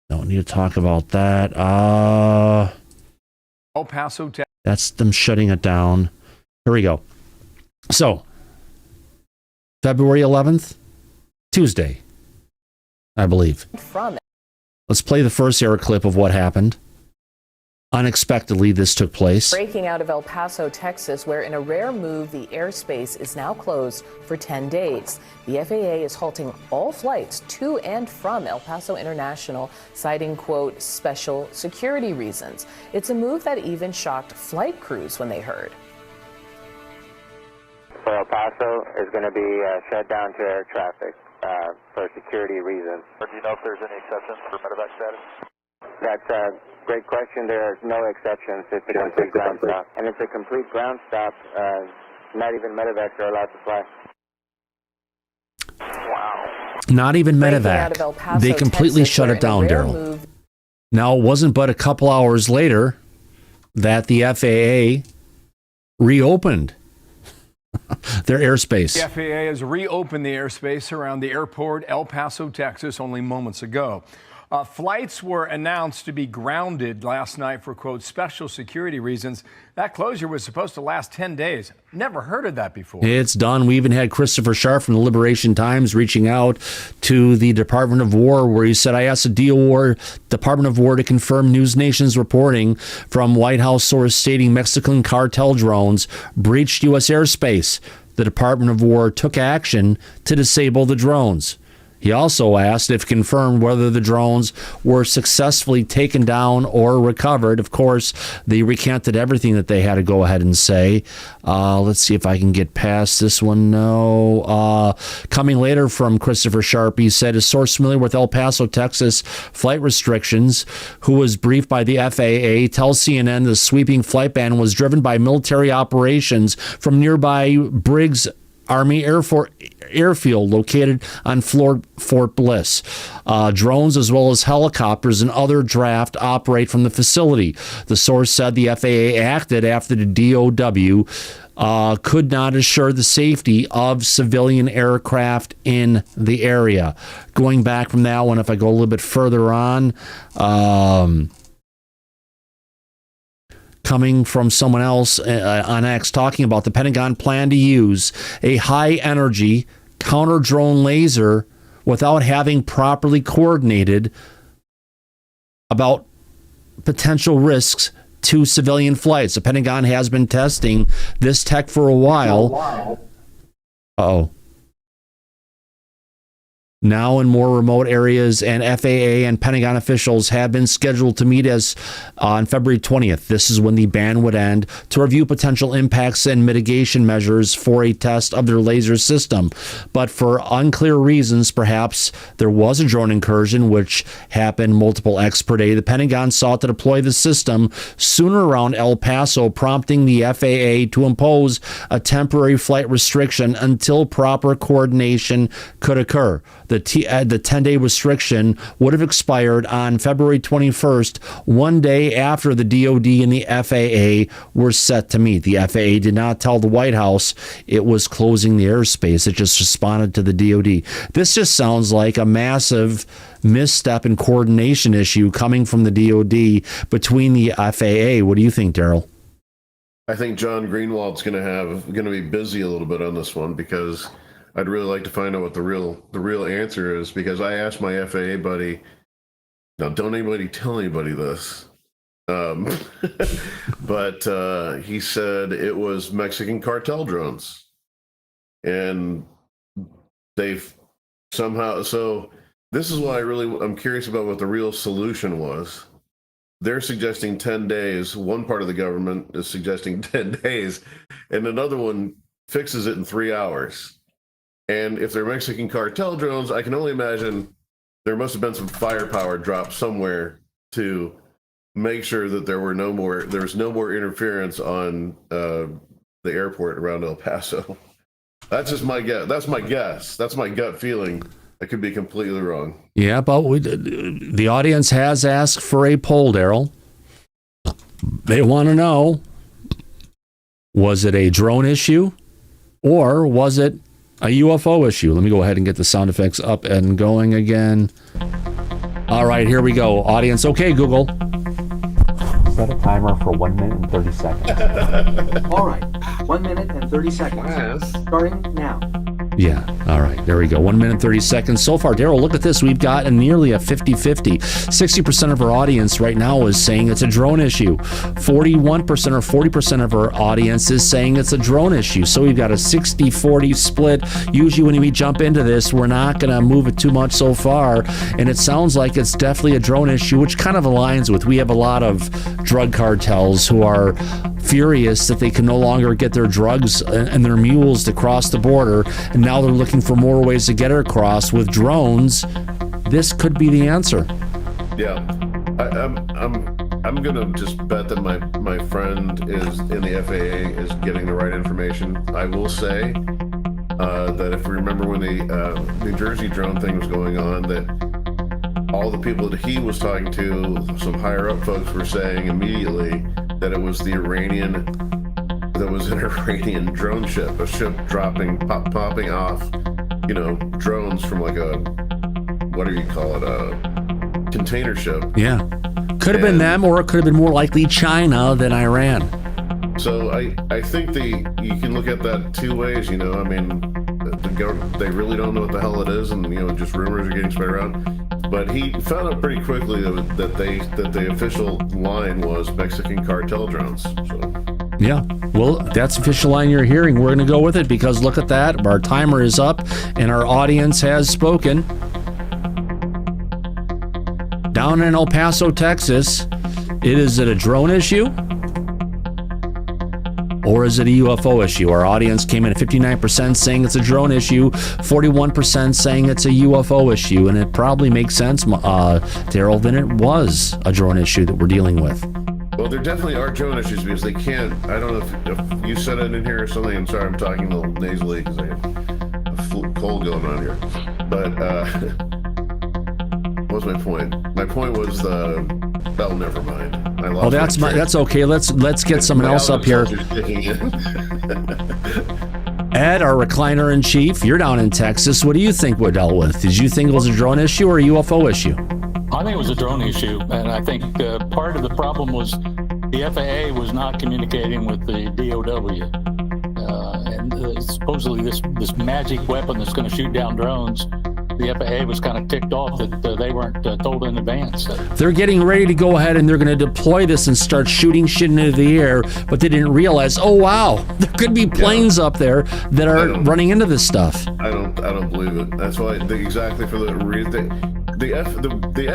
Don't need to talk about that. ElPaso Texas. That's them shutting it down. Here we go. So, February 11th, Tuesday, I believe. Let's play the first air clip of what happened. Unexpectedly, this took place. Breaking out of El Paso, Texas, where in a rare move, the airspace is now closed for 10 days. The FAA is halting all flights to and from El Paso International, citing, quote, special security reasons. It's a move that even shocked flight crews when they heard. So El Paso is going to be shut down to air traffic for security reasons. Do you know if there's any exceptions for medevac status? That's a great question. There are no exceptions. It's a complete ground stop. And it's a complete ground stop. Not even medevacs are allowed to fly. Wow. Not even medevac. They completely shut it down, Daryl. Now, it wasn't but a couple hours later that the FAA reopened their airspace. The FAA has reopened the airspace around the airport, El Paso, Texas, only moments ago. Flights were announced to be grounded last night for, quote, special security reasons. That closure was supposed to last 10 days. Never heard of that before. It's done. We even had Christopher Sharp from the Liberation Times reaching out to the Department of War, where he said, I asked the Department of War to confirm News Nation's reporting from White House source stating Mexican cartel drones breached U.S. airspace. The Department of War took action to disable the drones. He also asked, if confirmed, whether the drones were successfully taken down or recovered. Of course, they recanted everything that they had to go ahead and say. Let's see if I can get past this one. No. Coming later from Christopher Sharp, he said, a source familiar with El Paso, Texas flight restrictions, who was briefed by the FAA, tells CNN the sweeping flight ban was driven by military operations from nearby Briggs Army Airfield located on Fort Bliss. Drones as well as helicopters and other draft operate from the facility. The source said the FAA acted after the DOW could not assure the safety of civilian aircraft in the area. Going back from that one, if I go a little bit further on, coming from someone else on X talking about the Pentagon plan to use a high-energy counter-drone laser without having properly coordinated about potential risks to civilian flights. The Pentagon has been testing this tech for a while. Now in more remote areas, and FAA and Pentagon officials have been scheduled to meet on February 20th. This is when the ban would end, to review potential impacts and mitigation measures for a test of their laser system. But for unclear reasons, perhaps there was a drone incursion, which happened multiple X per day. The Pentagon sought to deploy the system sooner around El Paso, prompting the FAA to impose a temporary flight restriction until proper coordination could occur. The 10-day restriction would have expired on February 21st, one day after the DOD and the FAA were set to meet. The FAA did not tell the White House it was closing the airspace. It just responded to the DOD. This just sounds like a massive misstep and coordination issue coming from the DOD between the FAA. What do you think, Daryl? I think John Greenwald's going to be busy a little bit on this one, because I'd really like to find out what the real answer is, because I asked my FAA buddy, now don't anybody tell anybody this, but he said it was Mexican cartel drones, and they've somehow, so this is why I'm curious about what the real solution was. They're suggesting 10 days. One part of the government is suggesting 10 days, and another one fixes it in 3 hours. And if they're Mexican cartel drones, I can only imagine there must have been some firepower dropped somewhere to make sure that there was no more interference on the airport around El Paso. That's just my guess. That's my guess. That's my gut feeling. I could be completely wrong. Yeah, but the audience has asked for a poll, Daryl. They want to know, was it a drone issue or was it a UFO issue? Let me go ahead and get the sound effects up and going again. All right, here we go. Audience, okay, Google. Set a timer for 1 minute and 30 seconds. All right, 1 minute and 30 seconds. Starting now. Yeah, all right, there we go. 1 minute, 30 seconds. So far, Daryl, look at this. We've got nearly a 50-50. 60% of our audience right now is saying it's a drone issue. 41% or 40% of our audience is saying it's a drone issue. So we've got a 60-40 split. Usually when we jump into this, we're not going to move it too much so far. And it sounds like it's definitely a drone issue, which kind of aligns with, we have a lot of drug cartels who are furious that they can no longer get their drugs and their mules to cross the border, and now they're looking for more ways to get it across with drones. This could be the answer. Yeah, I'm gonna just bet that my friend is in the FAA is getting the right information. I will say that if you remember when the New Jersey drone thing was going on, that all the people that he was talking to, some higher up folks, were saying immediately that it was the Iranian, that was an Iranian drone ship, a ship popping off, drones from like a, what do you call it, a container ship. Yeah, could have been them, or it could have been more likely China than Iran. So I think you can look at that two ways. I mean, they really don't know what the hell it is, and just rumors are getting spread around. But he found out pretty quickly that the official line was Mexican cartel drones. So. Yeah, well, that's the official line you're hearing. We're going to go with it because look at that. Our timer is up and our audience has spoken. Down in El Paso, Texas, is it a drone issue? Or is it a UFO issue? Our audience came in at 59% saying it's a drone issue, 41% saying it's a UFO issue, and it probably makes sense, Daryl, then it was a drone issue that we're dealing with. Well, there definitely are drone issues because they can't, I don't know if you said it in here or something. I'm sorry, I'm talking a little nasally because I have a cold going on here. But what was my point? My point was never mind. Oh, that's okay. Let's get someone else up here. Ed, our recliner in chief, you're down in Texas. What do you think we're dealt with? Did you think it was a drone issue or a UFO issue? I think it was a drone issue, and I think part of the problem was the FAA was not communicating with the DOW, and supposedly this magic weapon that's going to shoot down drones. The FAA was kind of ticked off that they weren't told in advance. They're getting ready to go ahead and they're going to deploy this and start shooting shit into the air, but they didn't realize, oh wow, there could be planes up there that are running into this stuff. I don't believe it. That's why exactly for the reason the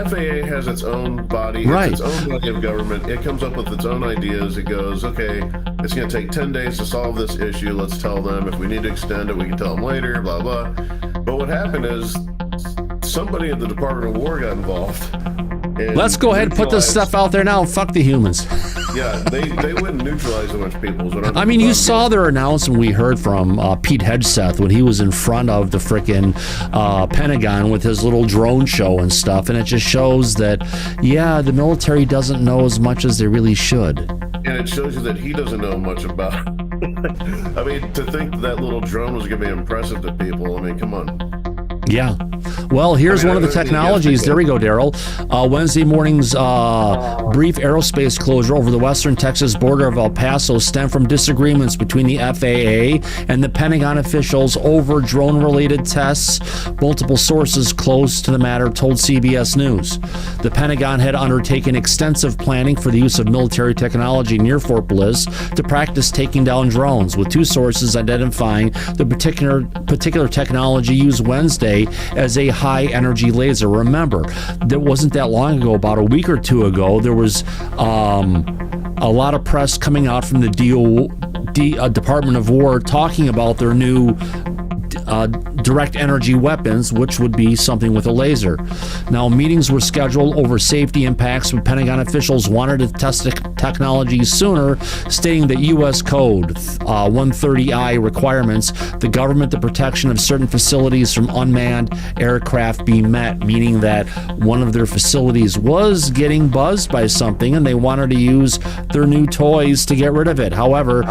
FAA has its own body, right? It's its own body of government. It comes up with its own ideas. It goes, okay, it's going to take 10 days to solve this issue. Let's tell them. If we need to extend it, we can tell them later. Blah blah. But what happened is somebody at the Department of War got involved. Let's go ahead and put this stuff out there now. Fuck the humans. Yeah, they wouldn't neutralize a bunch of people. I mean, you saw their announcement we heard from Pete Hegseth when he was in front of the frickin' Pentagon with his little drone show and stuff, and it just shows that, yeah, the military doesn't know as much as they really should. And it shows you that he doesn't know much about it. I mean, to think that little drone was going to be impressive to people, I mean, come on. Yeah. Well, here's one of the technologies. There we go, Daryl. Wednesday morning's brief aerospace closure over the western Texas border of El Paso stemmed from disagreements between the FAA and the Pentagon officials over drone-related tests. Multiple sources close to the matter told CBS News. The Pentagon had undertaken extensive planning for the use of military technology near Fort Bliss to practice taking down drones, with two sources identifying the particular technology used Wednesday as a high-energy laser. Remember, that wasn't that long ago, about a week or two ago, there was a lot of press coming out from the Department of War talking about their new direct energy weapons, which would be something with a laser. Now, meetings were scheduled over safety impacts, but Pentagon officials wanted to test the technology sooner, stating that U.S. Code 130I requirements the government the protection of certain facilities from unmanned aircraft be met, meaning that one of their facilities was getting buzzed by something and they wanted to use their new toys to get rid of it. However,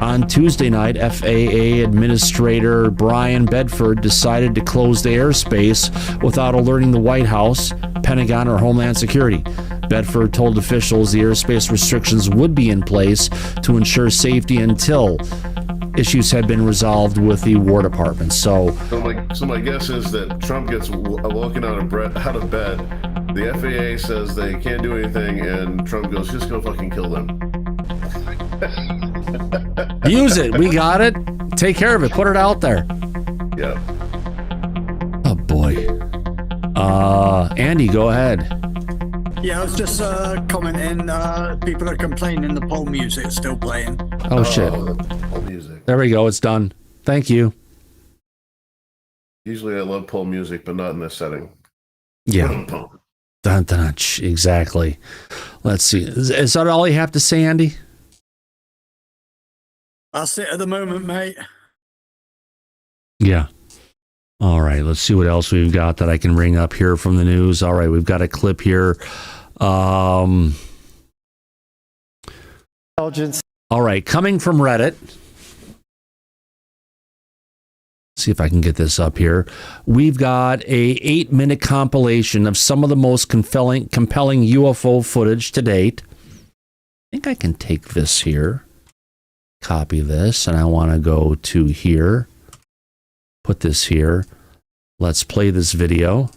on Tuesday night, FAA Administrator Brian Bedford decided to close the airspace without alerting the White House, Pentagon, or Homeland Security. Bedford told officials the airspace restrictions would be in place to ensure safety until issues had been resolved with the War Department. So my guess is that Trump gets woken out of bed. The FAA says they can't do anything, and Trump goes, just go fucking kill them. Use it. We got it. Take care of it. Put it out there. Yeah. Oh, boy. Andy, go ahead. Yeah, I was just commenting. People are complaining the poll music's still playing. Oh, shit. Poll music. There we go. It's done. Thank you. Usually I love poll music, but not in this setting. Yeah. Dun, dun, exactly. Let's see. Is that all you have to say, Andy? That's it at the moment, mate. Yeah. All right. Let's see what else we've got that I can bring up here from the news. All right. We've got a clip here. Intelligence. All right. Coming from Reddit. See if I can get this up here. We've got a 8-minute compilation of some of the most compelling UFO footage to date. I think I can take this here. Copy this, and I want to go to here. Put this here. Let's play this video.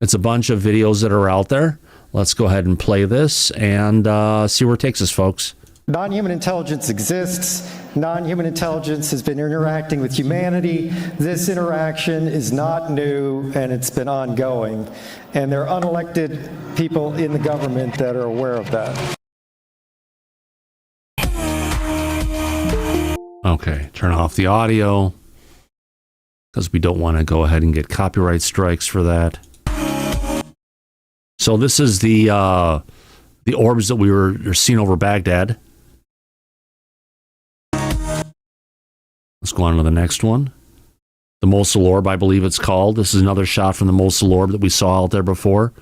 It's a bunch of videos that are out there. Let's go ahead and play this and see where it takes us, folks. Non-human intelligence exists. Non-human intelligence has been interacting with humanity. This interaction is not new, and it's been ongoing. And there are unelected people in the government that are aware of that. Okay, turn off the audio because we don't want to go ahead and get copyright strikes for that. So this is the orbs that we were seeing over Baghdad. Let's go on to the next one. The Mosul orb, I believe it's called. This is another shot from the Mosul orb that we saw out there before.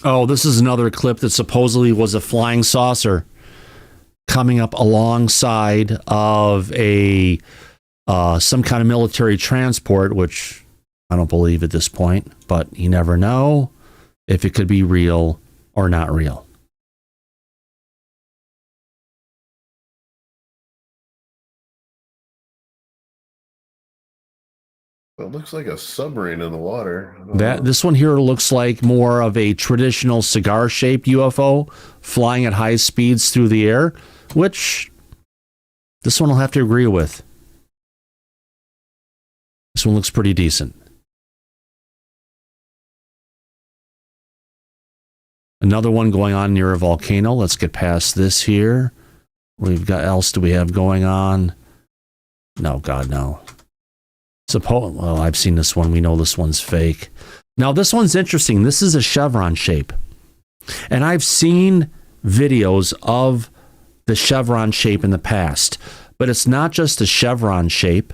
Oh, this is another clip that supposedly was a flying saucer coming up alongside of a some kind of military transport, which I don't believe at this point, but you never know if it could be real or not real. It looks like a submarine in the water. This one here looks like more of a traditional cigar-shaped UFO flying at high speeds through the air, which this one I'll have to agree with. This one looks pretty decent. Another one going on near a volcano. Let's get past this here. What else do we have going on? No, God, no. Well, I've seen this one. We know this one's fake. Now, this one's interesting. This is a chevron shape. And I've seen videos of the chevron shape in the past. But it's not just a chevron shape.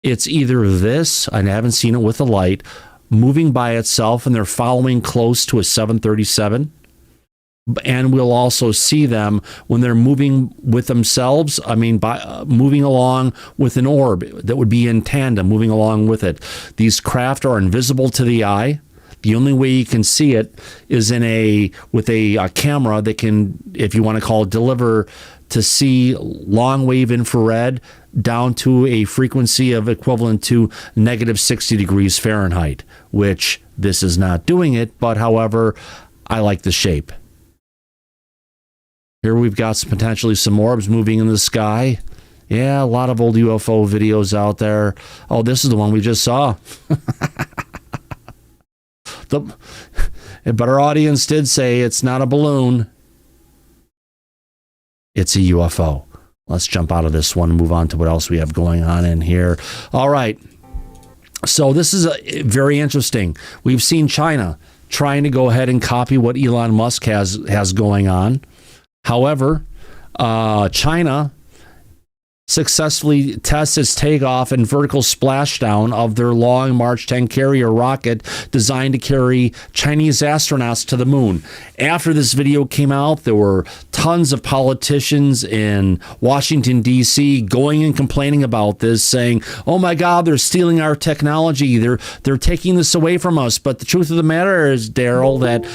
It's either this, and I haven't seen it with a light, moving by itself, and they're following close to a 737. And we'll also see them when they're moving with themselves. I mean, by moving along with an orb that would be in tandem, moving along with it. These craft are invisible to the eye. The only way you can see it is with a camera that can, if you want to call it, deliver to see long wave infrared down to a frequency of equivalent to negative 60 degrees Fahrenheit, which this is not doing it. But however, I like the shape. Here we've got potentially some orbs moving in the sky. Yeah, a lot of old UFO videos out there. Oh, this is the one we just saw. But our audience did say it's not a balloon. It's a UFO. Let's jump out of this one and move on to what else we have going on in here. All right. So this is very interesting. We've seen China trying to go ahead and copy what Elon Musk has going on. However, China successfully tests its takeoff and vertical splashdown of their Long March 10 carrier rocket designed to carry Chinese astronauts to the moon. After this video came out, there were tons of politicians in Washington, D.C. going and complaining about this, saying, oh my God, they're stealing our technology. They're taking this away from us. But the truth of the matter is, Daryl, that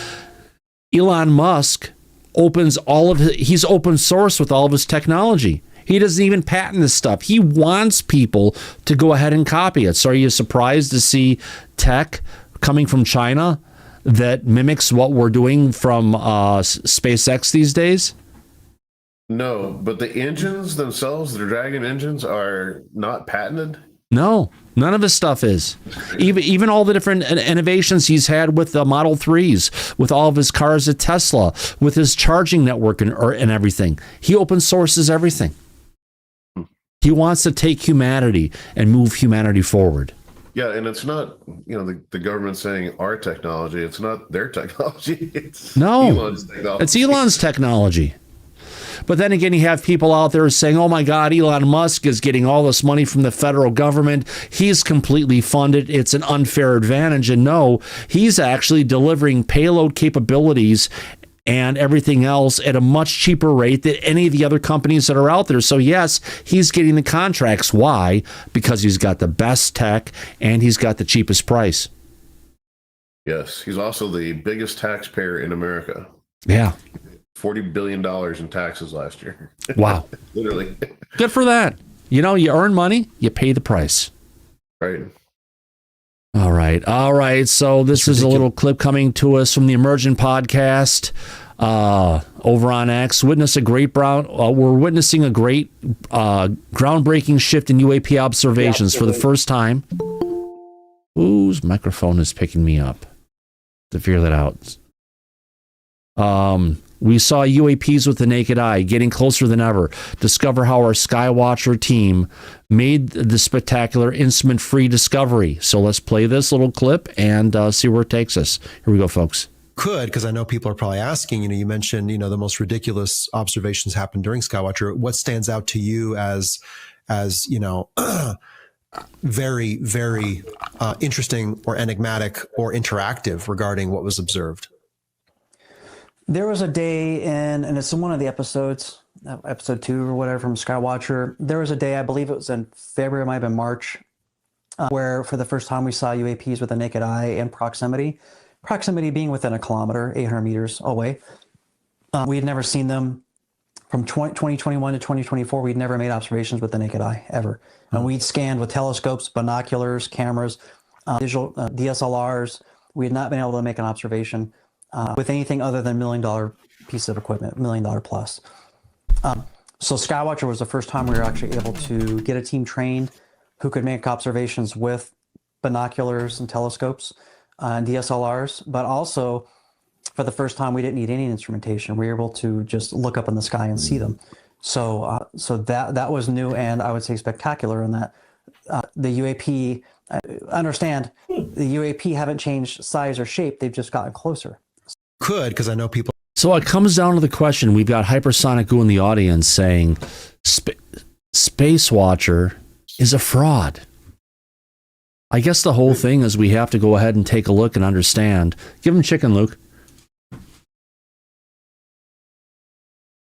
Elon Musk he's open source with all of his technology. He doesn't even patent this stuff. He wants people to go ahead and copy it. So are you surprised to see tech coming from China that mimics what we're doing from SpaceX these days? No, but the engines themselves, the Dragon engines, are not patented. No, none of his stuff is. Even all the different innovations he's had with the Model 3s, with all of his cars at Tesla, with his charging network and everything. He open sources everything. He wants to take humanity and move humanity forward. Yeah, and it's not, the government saying our technology. It's not their technology. It's Elon's technology. It's Elon's technology. But then again, you have people out there saying, oh my God, Elon Musk is getting all this money from the federal government. He's completely funded. It's an unfair advantage. And no, he's actually delivering payload capabilities and everything else at a much cheaper rate than any of the other companies that are out there. So yes, he's getting the contracts. Why? Because he's got the best tech and he's got the cheapest price. Yes, he's also the biggest taxpayer in America. Yeah. $40 billion in taxes last year. Wow. Literally. Good for that. You earn money, you pay the price. Right. All right. So this is a little clip coming to us from the Emergent podcast over on X. We're witnessing a great groundbreaking shift in UAP observations for the first time. Whose microphone is picking me up? To figure that out. We saw UAPs with the naked eye, getting closer than ever. Discover how our Skywatcher team made the spectacular instrument-free discovery. So let's play this little clip and see where it takes us. Here we go, folks. Because I know people are probably asking, you mentioned, the most ridiculous observations happened during Skywatcher. What stands out to you as very, very interesting or enigmatic or interactive regarding what was observed? There was a day and it's in one of the episodes, episode 2 or whatever from Skywatcher. There was a day, I believe it was in February, it might have been March, where for the first time we saw UAPs with the naked eye and proximity. Proximity being within a kilometer, 800 meters away. We had never seen them from 2021 to 2024. We'd never made observations with the naked eye ever. And we'd scanned with telescopes, binoculars, cameras, digital DSLRs. We had not been able to make an observation with anything other than $1 million piece of equipment, $1 million plus. So Skywatcher was the first time we were actually able to get a team trained who could make observations with binoculars and telescopes and DSLRs, but also for the first time we didn't need any instrumentation. We were able to just look up in the sky and see them. So that was new and I would say spectacular in that the UAP, understand the UAP haven't changed size or shape, they've just gotten closer. Because I know people. So it comes down to the question. We've got Hypersonic Goo in the audience saying Space Watcher is a fraud. I guess the whole thing is we have to go ahead and take a look and understand. Give him chicken, Luke.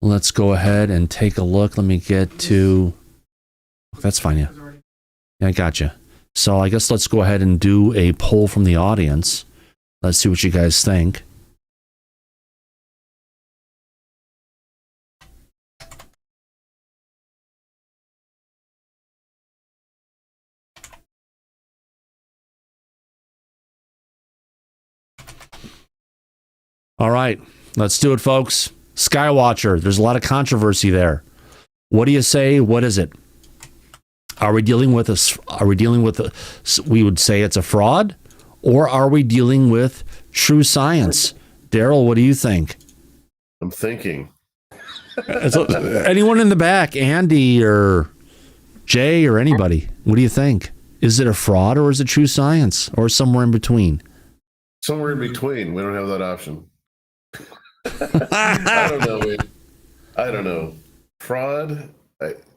Let's go ahead and take a look. Let me get to... That's fine, yeah. Yeah, I gotcha. So I guess let's go ahead and do a poll from the audience. Let's see what you guys think. All right, let's do it, folks. Skywatcher, there's a lot of controversy there. What do you say? What is it? Are we dealing with we would say it's a fraud, or are we dealing with true science. Daryl, what do you think? I'm thinking. Anyone in the back, Andy or Jay or anybody, what do you think? Is it a fraud or is it true science or somewhere in between? Somewhere in between. We don't have that option. I don't know. I don't know. Fraud.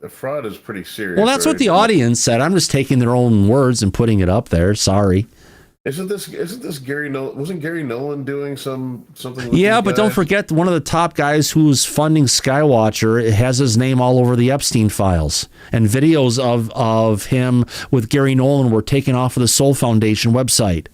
Fraud is pretty serious. Well, that's right? what the audience said. I'm just taking their own words and putting it up there. Sorry. Isn't this Gary Nolan? Wasn't Gary Nolan doing something? With Yeah, these but don't guys? forget one of the top guys who's funding Skywatcher. It has his name all over the Epstein files, and videos of him with Gary Nolan were taken off of the Soul Foundation website.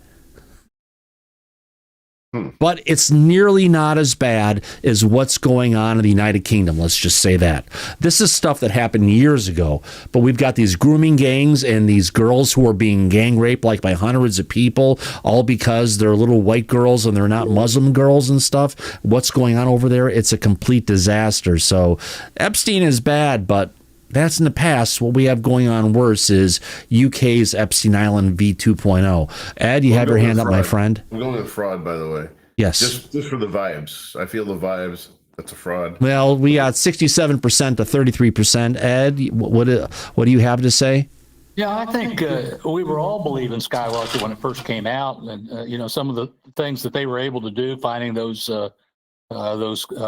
But it's nearly not as bad as what's going on in the United Kingdom. Let's just say that. This is stuff that happened years ago. But we've got these grooming gangs and these girls who are being gang raped like by hundreds of people, all because they're little white girls and they're not Muslim girls and stuff. What's going on over there? It's a complete disaster. So Epstein is bad, but that's in the past. What we have going on worse is UK's Epstein Island v2.0. Ed, you have your hand up, my friend. I'm going with fraud, by the way. Yes. Just for the vibes. I feel the vibes. That's a fraud. Well, we got 67% to 33%. Ed, what do you have to say? Yeah, I think we were all believing Skywatcher when it first came out, and some of the things that they were able to do, finding those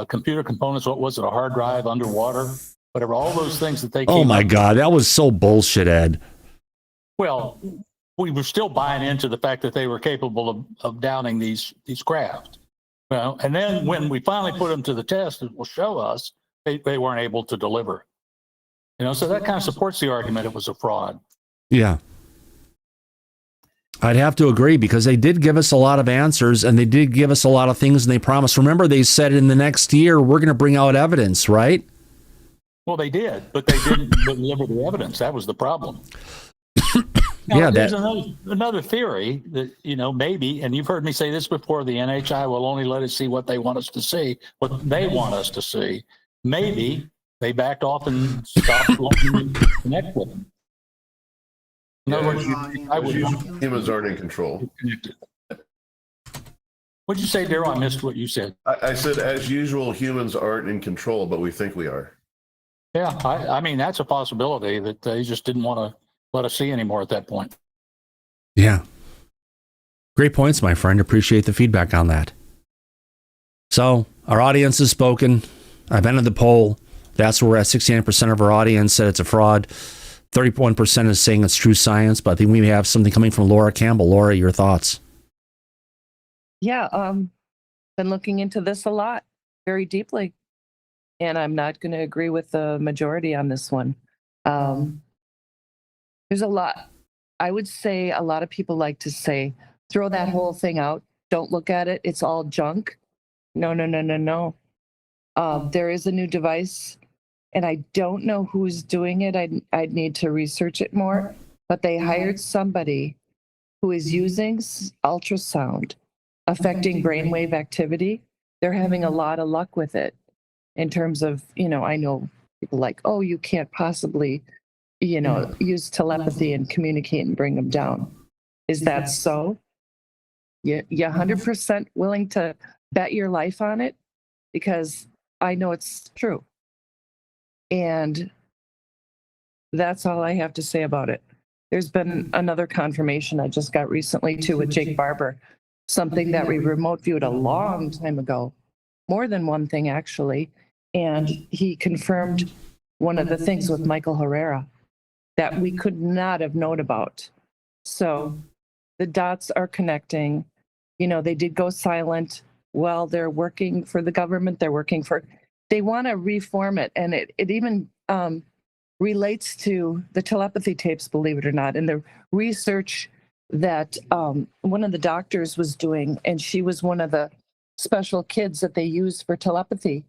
computer components. What was it? A hard drive underwater? Whatever, all those things that they came Oh my up God, that was so bullshit, Ed. Well, we were still buying into the fact that they were capable of downing these craft. Well, and then when we finally put them to the test, it will show us they weren't able to deliver. So that kind of supports the argument it was a fraud. Yeah. I'd have to agree because they did give us a lot of answers and they did give us a lot of things and they promised. Remember, they said in the next year, we're going to bring out evidence, right? Well, they did, but they didn't deliver the evidence. That was the problem. Yeah, there's another theory that, maybe, and you've heard me say this before, the NHI will only let us see what they want us to see, what they want us to see. Maybe they backed off and stopped letting me connect with them. In other words, humans aren't in control. What'd you say, Daryl? I missed what you said. I said, as usual, humans aren't in control, but we think we are. Yeah, I mean, that's a possibility that they just didn't want to let us see anymore at that point. Yeah. Great points, my friend. Appreciate the feedback on that. So, our audience has spoken. I've entered the poll. That's where we're at. 69% of our audience said it's a fraud. 31% is saying it's true science, but I think we have something coming from Laura Campbell. Laura, your thoughts? Yeah, been looking into this a lot, very deeply. And I'm not going to agree with the majority on this one. There's a lot. I would say a lot of people like to say, throw that whole thing out. Don't look at it. It's all junk. No. There is a new device, and I don't know who's doing it. I'd need to research it more. But they hired somebody who is using ultrasound, affecting brainwave activity. They're having a lot of luck with it. In terms of, I know people like, oh, you can't possibly, use telepathy and communicate and bring them down. Is that so? You 100% willing to bet your life on it? Because I know it's true. And that's all I have to say about it. There's been another confirmation I just got recently, too, with Jake Barber, something that we remote viewed a long time ago. More than one thing, actually. And he confirmed one of the things with Michael Herrera that we could not have known about. So the dots are connecting. They did go silent. Well, they're working for the government. They want to reform it. And it even relates to the telepathy tapes, believe it or not, and the research that one of the doctors was doing. And she was one of the special kids that they use for telepathy.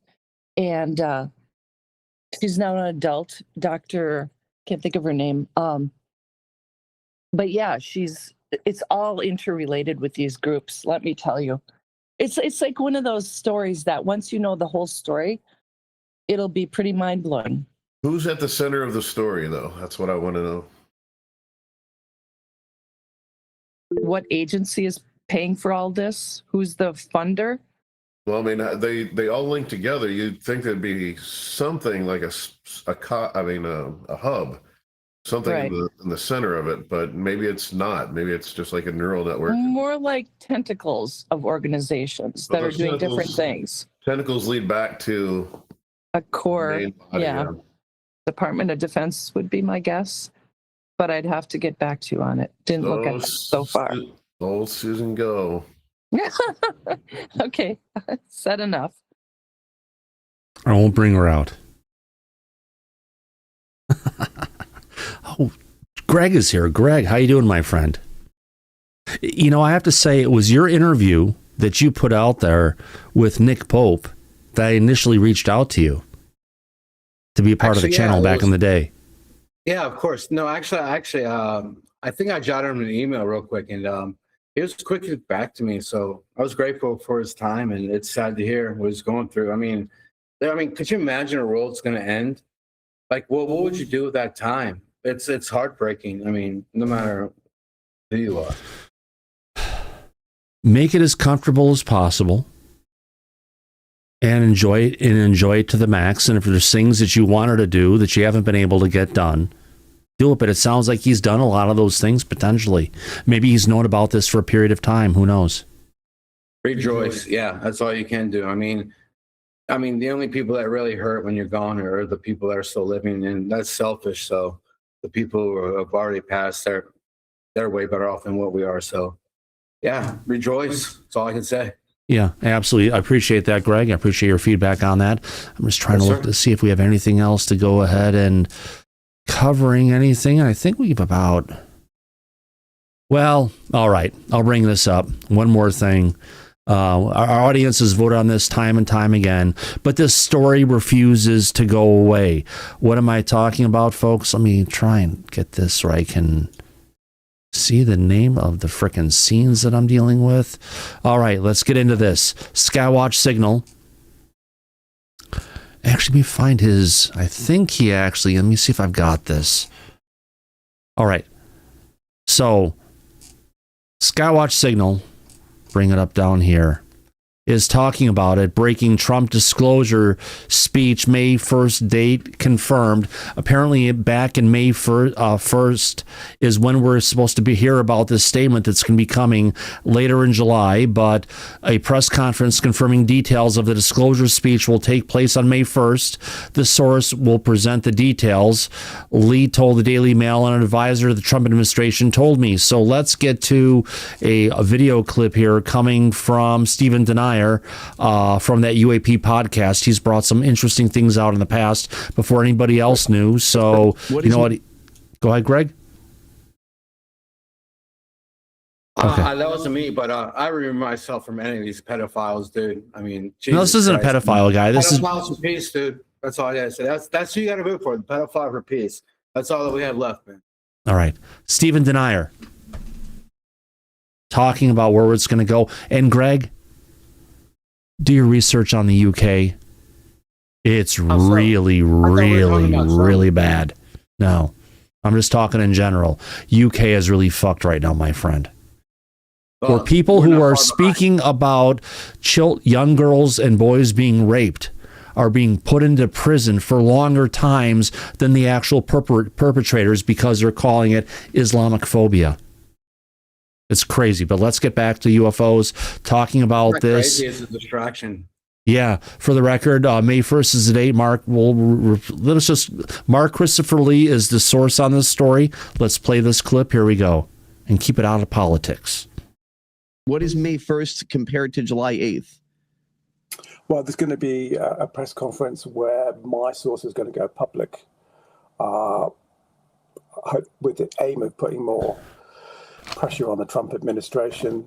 And she's now an adult doctor. Can't think of her name. But yeah, it's all interrelated with these groups. Let me tell you, it's like one of those stories that once you know the whole story, it'll be pretty mind blowing. Who's at the center of the story, though? That's what I want to know. What agency is paying for all this? Who's the funder? Well, I mean, they all link together. You'd think there'd be something like a hub, something Right. in the center of it, but maybe it's not. Maybe it's just like a neural network. More like tentacles of organizations that are doing different things. Tentacles lead back to a core. main body, Yeah. Department of Defense would be my guess, but I'd have to get back to you on it. Didn't look at it so far. Old Susan Go. Okay, said enough. I won't bring her out. Oh, Greg is here. Greg, how you doing, my friend? You know, I have to say, it was your interview that you put out there with Nick Pope that I initially reached out to you to be a part of the channel back in the day. Yeah, of course. No, actually, I think I jotted him an email real quick, and he was quick to get back to me. So I was grateful for his time, and it's sad to hear what he's going through. I mean, could you imagine a world that's going to end? Like, what would you do with that time? It's heartbreaking. I mean, no matter who you are. Make it as comfortable as possible and enjoy it to the max. And if there's things that you wanted to do that you haven't been able to get done, do it. But it sounds like he's done a lot of those things potentially. Maybe he's known about this for a period of time. Who knows? Rejoice. Yeah, that's all you can do. I mean, the only people that really hurt when you're gone are the people that are still living, and that's selfish. So the people who have already passed, they're way better off than what we are. So yeah, rejoice. That's all I can say. Yeah, absolutely. I appreciate that, Greg. I appreciate your feedback on that. I'm just trying to look to see if we have anything else to go ahead and covering anything. I think we've about... Well, all right. I'll bring this up. One more thing. Our audience has voted on this time and time again, but this story refuses to go away. What am I talking about, folks? Let me try and get this so I can see the name of the frickin' scenes that I'm dealing with. All right, let's get into this. Skywatch Signal. Actually, let me find his... I think he actually... Let me see if I've got this. All right. So, Skywatch Signal... bring it up down here, is talking about it, breaking Trump disclosure speech, May 1st date confirmed. Apparently back in May 1st is when we're supposed to hear about this statement that's going to be coming later in July, but a press conference confirming details of the disclosure speech will take place on May 1st. The source will present the details. Lee told the Daily Mail, an advisor to the Trump administration told me. So let's get to a video clip here coming from Stephen Denier from that UAP podcast. He's brought some interesting things out in the past before anybody else knew. So, you know what? Go ahead, Greg. Okay. That wasn't me, but I remember myself from any of these pedophiles, dude. I mean, no, this isn't Christ. A pedophile guy. This is pedophiles for peace, dude. That's all I gotta say. That's who you gotta vote for. The pedophile for peace. That's all that we have left, man. All right, Stephen Denier talking about where it's going to go. And Greg, do your research on the UK. It's really, really bad. No, I'm just talking in general. UK is really fucked right now, my friend. Where people who are speaking about young girls and boys being raped are being put into prison for longer times than the actual perpetrators because they're calling it Islamic phobia. It's crazy, but let's get back to UFOs, talking about this. Crazy is a distraction. Yeah, for the record, May 1st is the date. Mark Christopher Lee is the source on this story. Let's play this clip. Here we go. And keep it out of politics. What is May 1st compared to July 8th? Well, there's going to be a press conference where my source is going to go public with the aim of putting more pressure on the Trump administration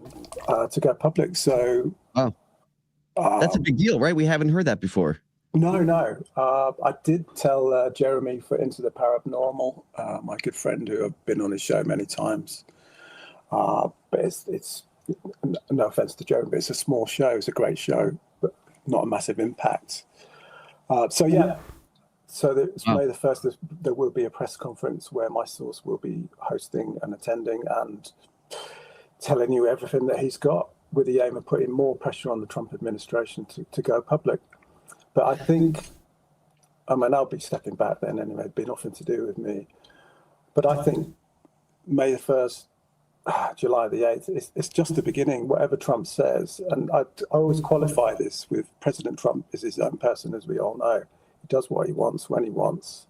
to go public. So, that's a big deal, right? We haven't heard that before. No. I did tell Jeremy for Into the Paranormal, my good friend who I've been on his show many times. But it's no offense to Jeremy, but it's a small show. It's a great show, but not a massive impact. So May the 1st, there will be a press conference where my source will be hosting and attending, and telling you everything that he's got with the aim of putting more pressure on the Trump administration to go public. But I think, I mean, I'll be stepping back then anyway, it'd be nothing to do with me. But I think May the 1st, July the 8th, it's just the beginning, whatever Trump says. And I always qualify this with President Trump is his own person, as we all know. He does what he wants, when he wants,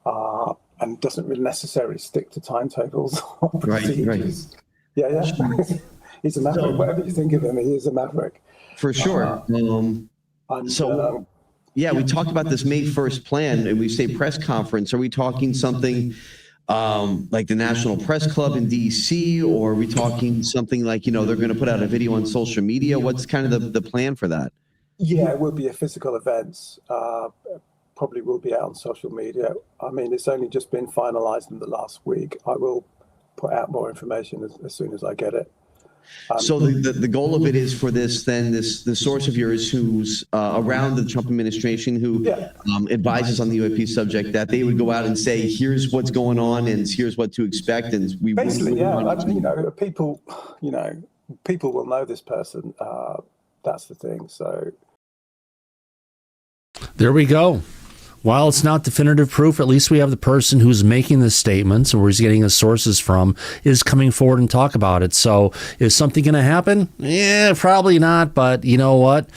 and doesn't really necessarily stick to timetables or procedures. Yeah. He's a maverick. Whatever you think of him, he is a maverick. For sure. Yeah, we talked about this May 1st plan, and we say press conference. Are we talking something like the National Press Club in D.C., or are we talking something like, they're going to put out a video on social media? What's kind of the plan for that? Yeah, it will be a physical event. Probably will be out on social media. I mean, it's only just been finalized in the last week. I will put out more information as soon as I get it. So the goal of it is for this source of yours who's around the Trump administration, who advises on the UAP subject, that they would go out and say, here's what's going on and here's what to expect. And people will know this person. That's the thing. So there we go. While it's not definitive proof, at least we have the person who's making the statements and where he's getting his sources from is coming forward and talk about it. So is something going to happen? Yeah, probably not. But you know what?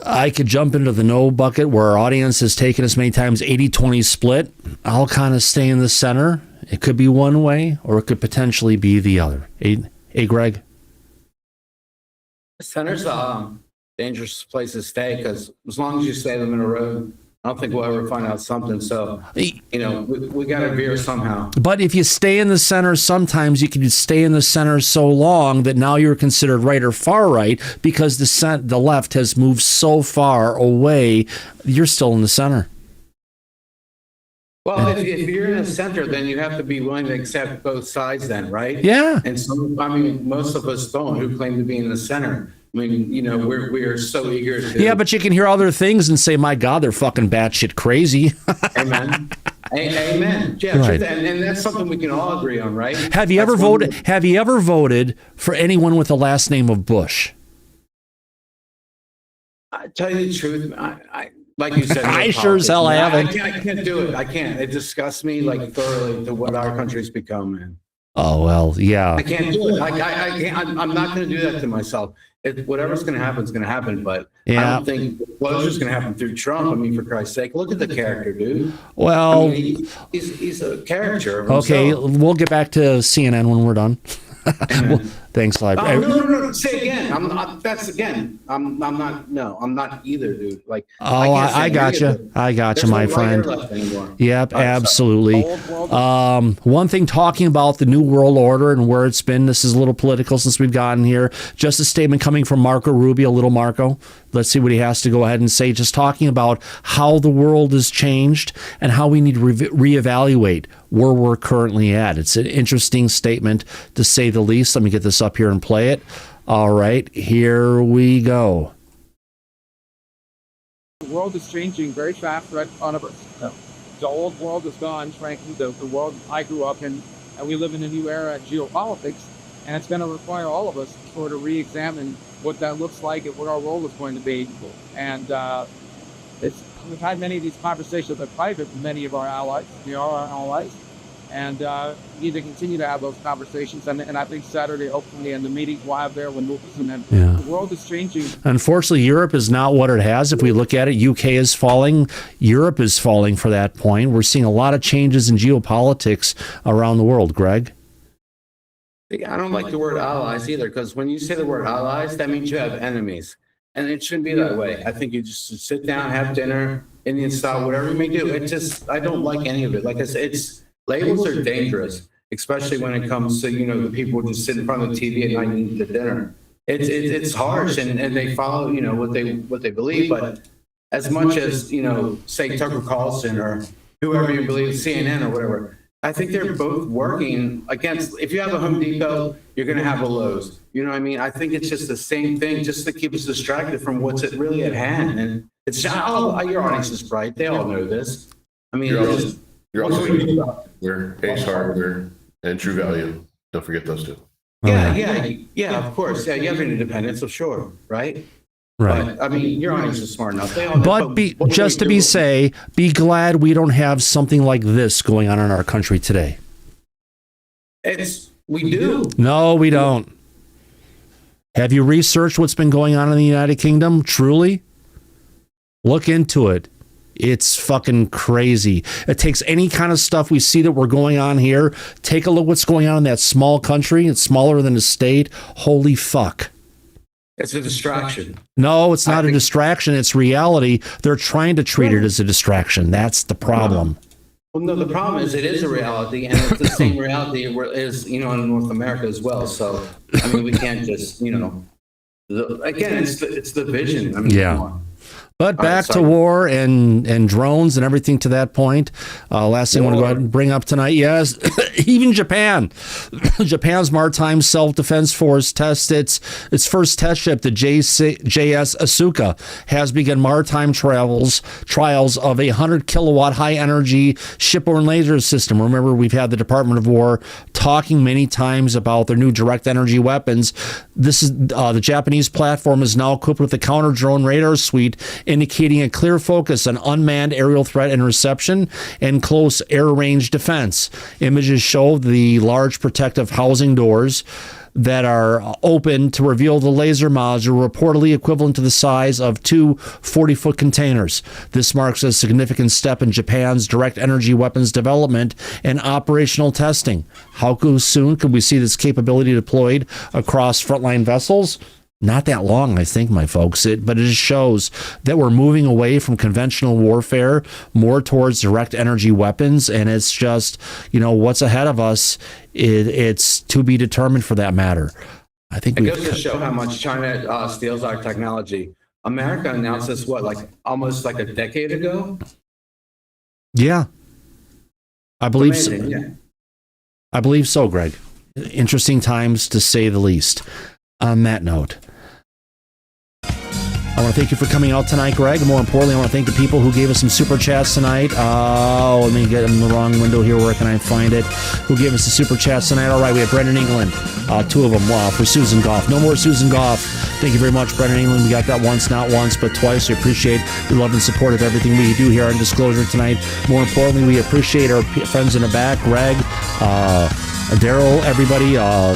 I could jump into the no bucket where our audience has taken us many times, 80-20 split. I'll kind of stay in the center. It could be one way or it could potentially be the other. Hey, Greg? The center's a dangerous place to stay because as long as you stay them in a road, I don't think we'll ever find out something. So, we got to veer somehow. But if you stay in the center, sometimes you can stay in the center so long that now you're considered right or far right because the left has moved so far away. You're still in the center. Well, if you're in the center, then you have to be willing to accept both sides then, right? Yeah. And so, most of us don't who claim to be in the center. I mean, we're so eager to... Yeah, but you can hear other things and say, my God, they're fucking batshit crazy. Amen. Amen. Yeah, right. And that's something we can all agree on, right? Have you ever voted for anyone with the last name of Bush? I tell you the truth, I like you said, I sure as hell haven't. I can't do it. I can't. It disgusts me thoroughly to what our country's become, man. Oh, well, yeah. I can't do it. I can't. I'm not going to do that to myself. Whatever's going to happen is going to happen. But I don't think disclosure's going to happen through Trump. I mean, for Christ's sake, look at the character, dude. Well, he's a character. Okay, we'll get back to CNN when we're done. Well, thanks, Live. No. Say again. I'm not. That's again. I'm not. No, I'm not either, dude. I got you. I got you, my friend. Yep, absolutely. One thing, talking about the New World Order and where it's been. This is a little political since we've gotten here. Just a statement coming from Marco Rubio, little Marco. Let's see what he has to go ahead and say. Just talking about how the world has changed and how we need to reevaluate where we're currently at. It's an interesting statement, to say the least. Let me get this up here and play it. All right, here we go. The world is changing very fast right in front of us. The old world is gone, frankly, the world I grew up in, and we live in a new era of geopolitics, and it's going to require all of us to sort of re-examine what that looks like and what our role is going to be. And we've had many of these conversations in private with many of our allies. We are our allies. And we need to continue to have those conversations. And I think Saturday, hopefully, and the meetings we'll have there with Lucas and then the world is changing. Unfortunately, Europe is not what it has. If we look at it, UK is falling. Europe is falling for that point. We're seeing a lot of changes in geopolitics around the world, Greg. I don't like the word allies either, because when you say the word allies, that means you have enemies. And it shouldn't be that way. I think you just sit down, have dinner, Indian style, whatever you may do. I don't like any of it. Like I said, labels are dangerous, especially when it comes to, the people who just sit in front of the TV at night and eat the dinner. It's harsh, and they follow, what they believe. But as much as, say Tucker Carlson or whoever you believe, CNN or whatever, I think they're both working against. If you have a Home Depot, you're going to have a Lowe's. You know what I mean? I think it's just the same thing, just to keep us distracted from what's really at hand. And it's your audience is bright; they all know this. I mean, you're also we're Ace Hardware and True Value. Don't forget those two. Yeah, of course. Yeah, you have an independence, of sure, right? Right. But, I mean, your audience is smart enough. Be glad we don't have something like this going on in our country today. We do. No, we don't. Have you researched what's been going on in the United Kingdom? Truly? Look into it. It's fucking crazy. It takes any kind of stuff we see that we're going on here. Take a look what's going on in that small country. It's smaller than a state. Holy fuck. It's a distraction. No, it's not a distraction. It's reality. They're trying to treat it as a distraction. That's the problem. Well, no, the problem is it is a reality, and it's the same reality as, in North America as well. So, I mean, we can't just, again, it's the vision. I mean, yeah. But back to war and drones and everything to that point. Last thing I want to go ahead and bring up tonight. Yes, even Japan. Japan's Maritime Self-Defense Force tested its first test ship, the JS Asuka, has begun maritime trials of a 100-kilowatt high-energy shipborne laser system. Remember, we've had the Department of War talking many times about their new direct energy weapons. This is the Japanese platform is now equipped with a counter-drone radar suite, indicating a clear focus on unmanned aerial threat interception and close air range defense. Images show the large protective housing doors that are open to reveal the laser module, reportedly equivalent to the size of two 40-foot containers. This marks a significant step in Japan's direct energy weapons development and operational testing. How soon could we see this capability deployed across frontline vessels? Not that long, I think, my folks. But it just shows that we're moving away from conventional warfare, more towards direct energy weapons. And it's just, what's ahead of us. It's to be determined for that matter. I think it goes to show how much China steals our technology. America announced this, almost like a decade ago? Yeah. I believe so. Yeah. I believe so, Greg. Interesting times, to say the least. On that note, I want to thank you for coming out tonight, Greg. More importantly, I want to thank the people who gave us some super chats tonight. Let me get in the wrong window here. Where can I find it? Who gave us the super chats tonight? All right, we have Brendan England, two of them. Wow, for Susan Goff. No more Susan Goff. Thank you very much, Brendan England. We got that once, not once, but twice. We appreciate your love and support of everything we do here on Disclosure tonight. More importantly, we appreciate our friends in the back, Greg, Daryl, everybody, our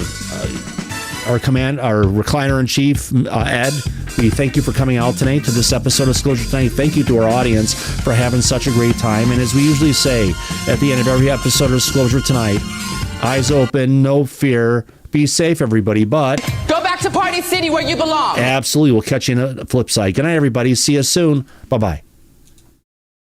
recliner-in-chief, Ed. We thank you for coming out tonight to this episode of Disclosure Tonight. Thank you to our audience for having such a great time. And as we usually say at the end of every episode of Disclosure Tonight, eyes open, no fear, be safe, everybody, but go back to Party City where you belong. Absolutely. We'll catch you in the flip side. Good night, everybody. See you soon. Bye-bye.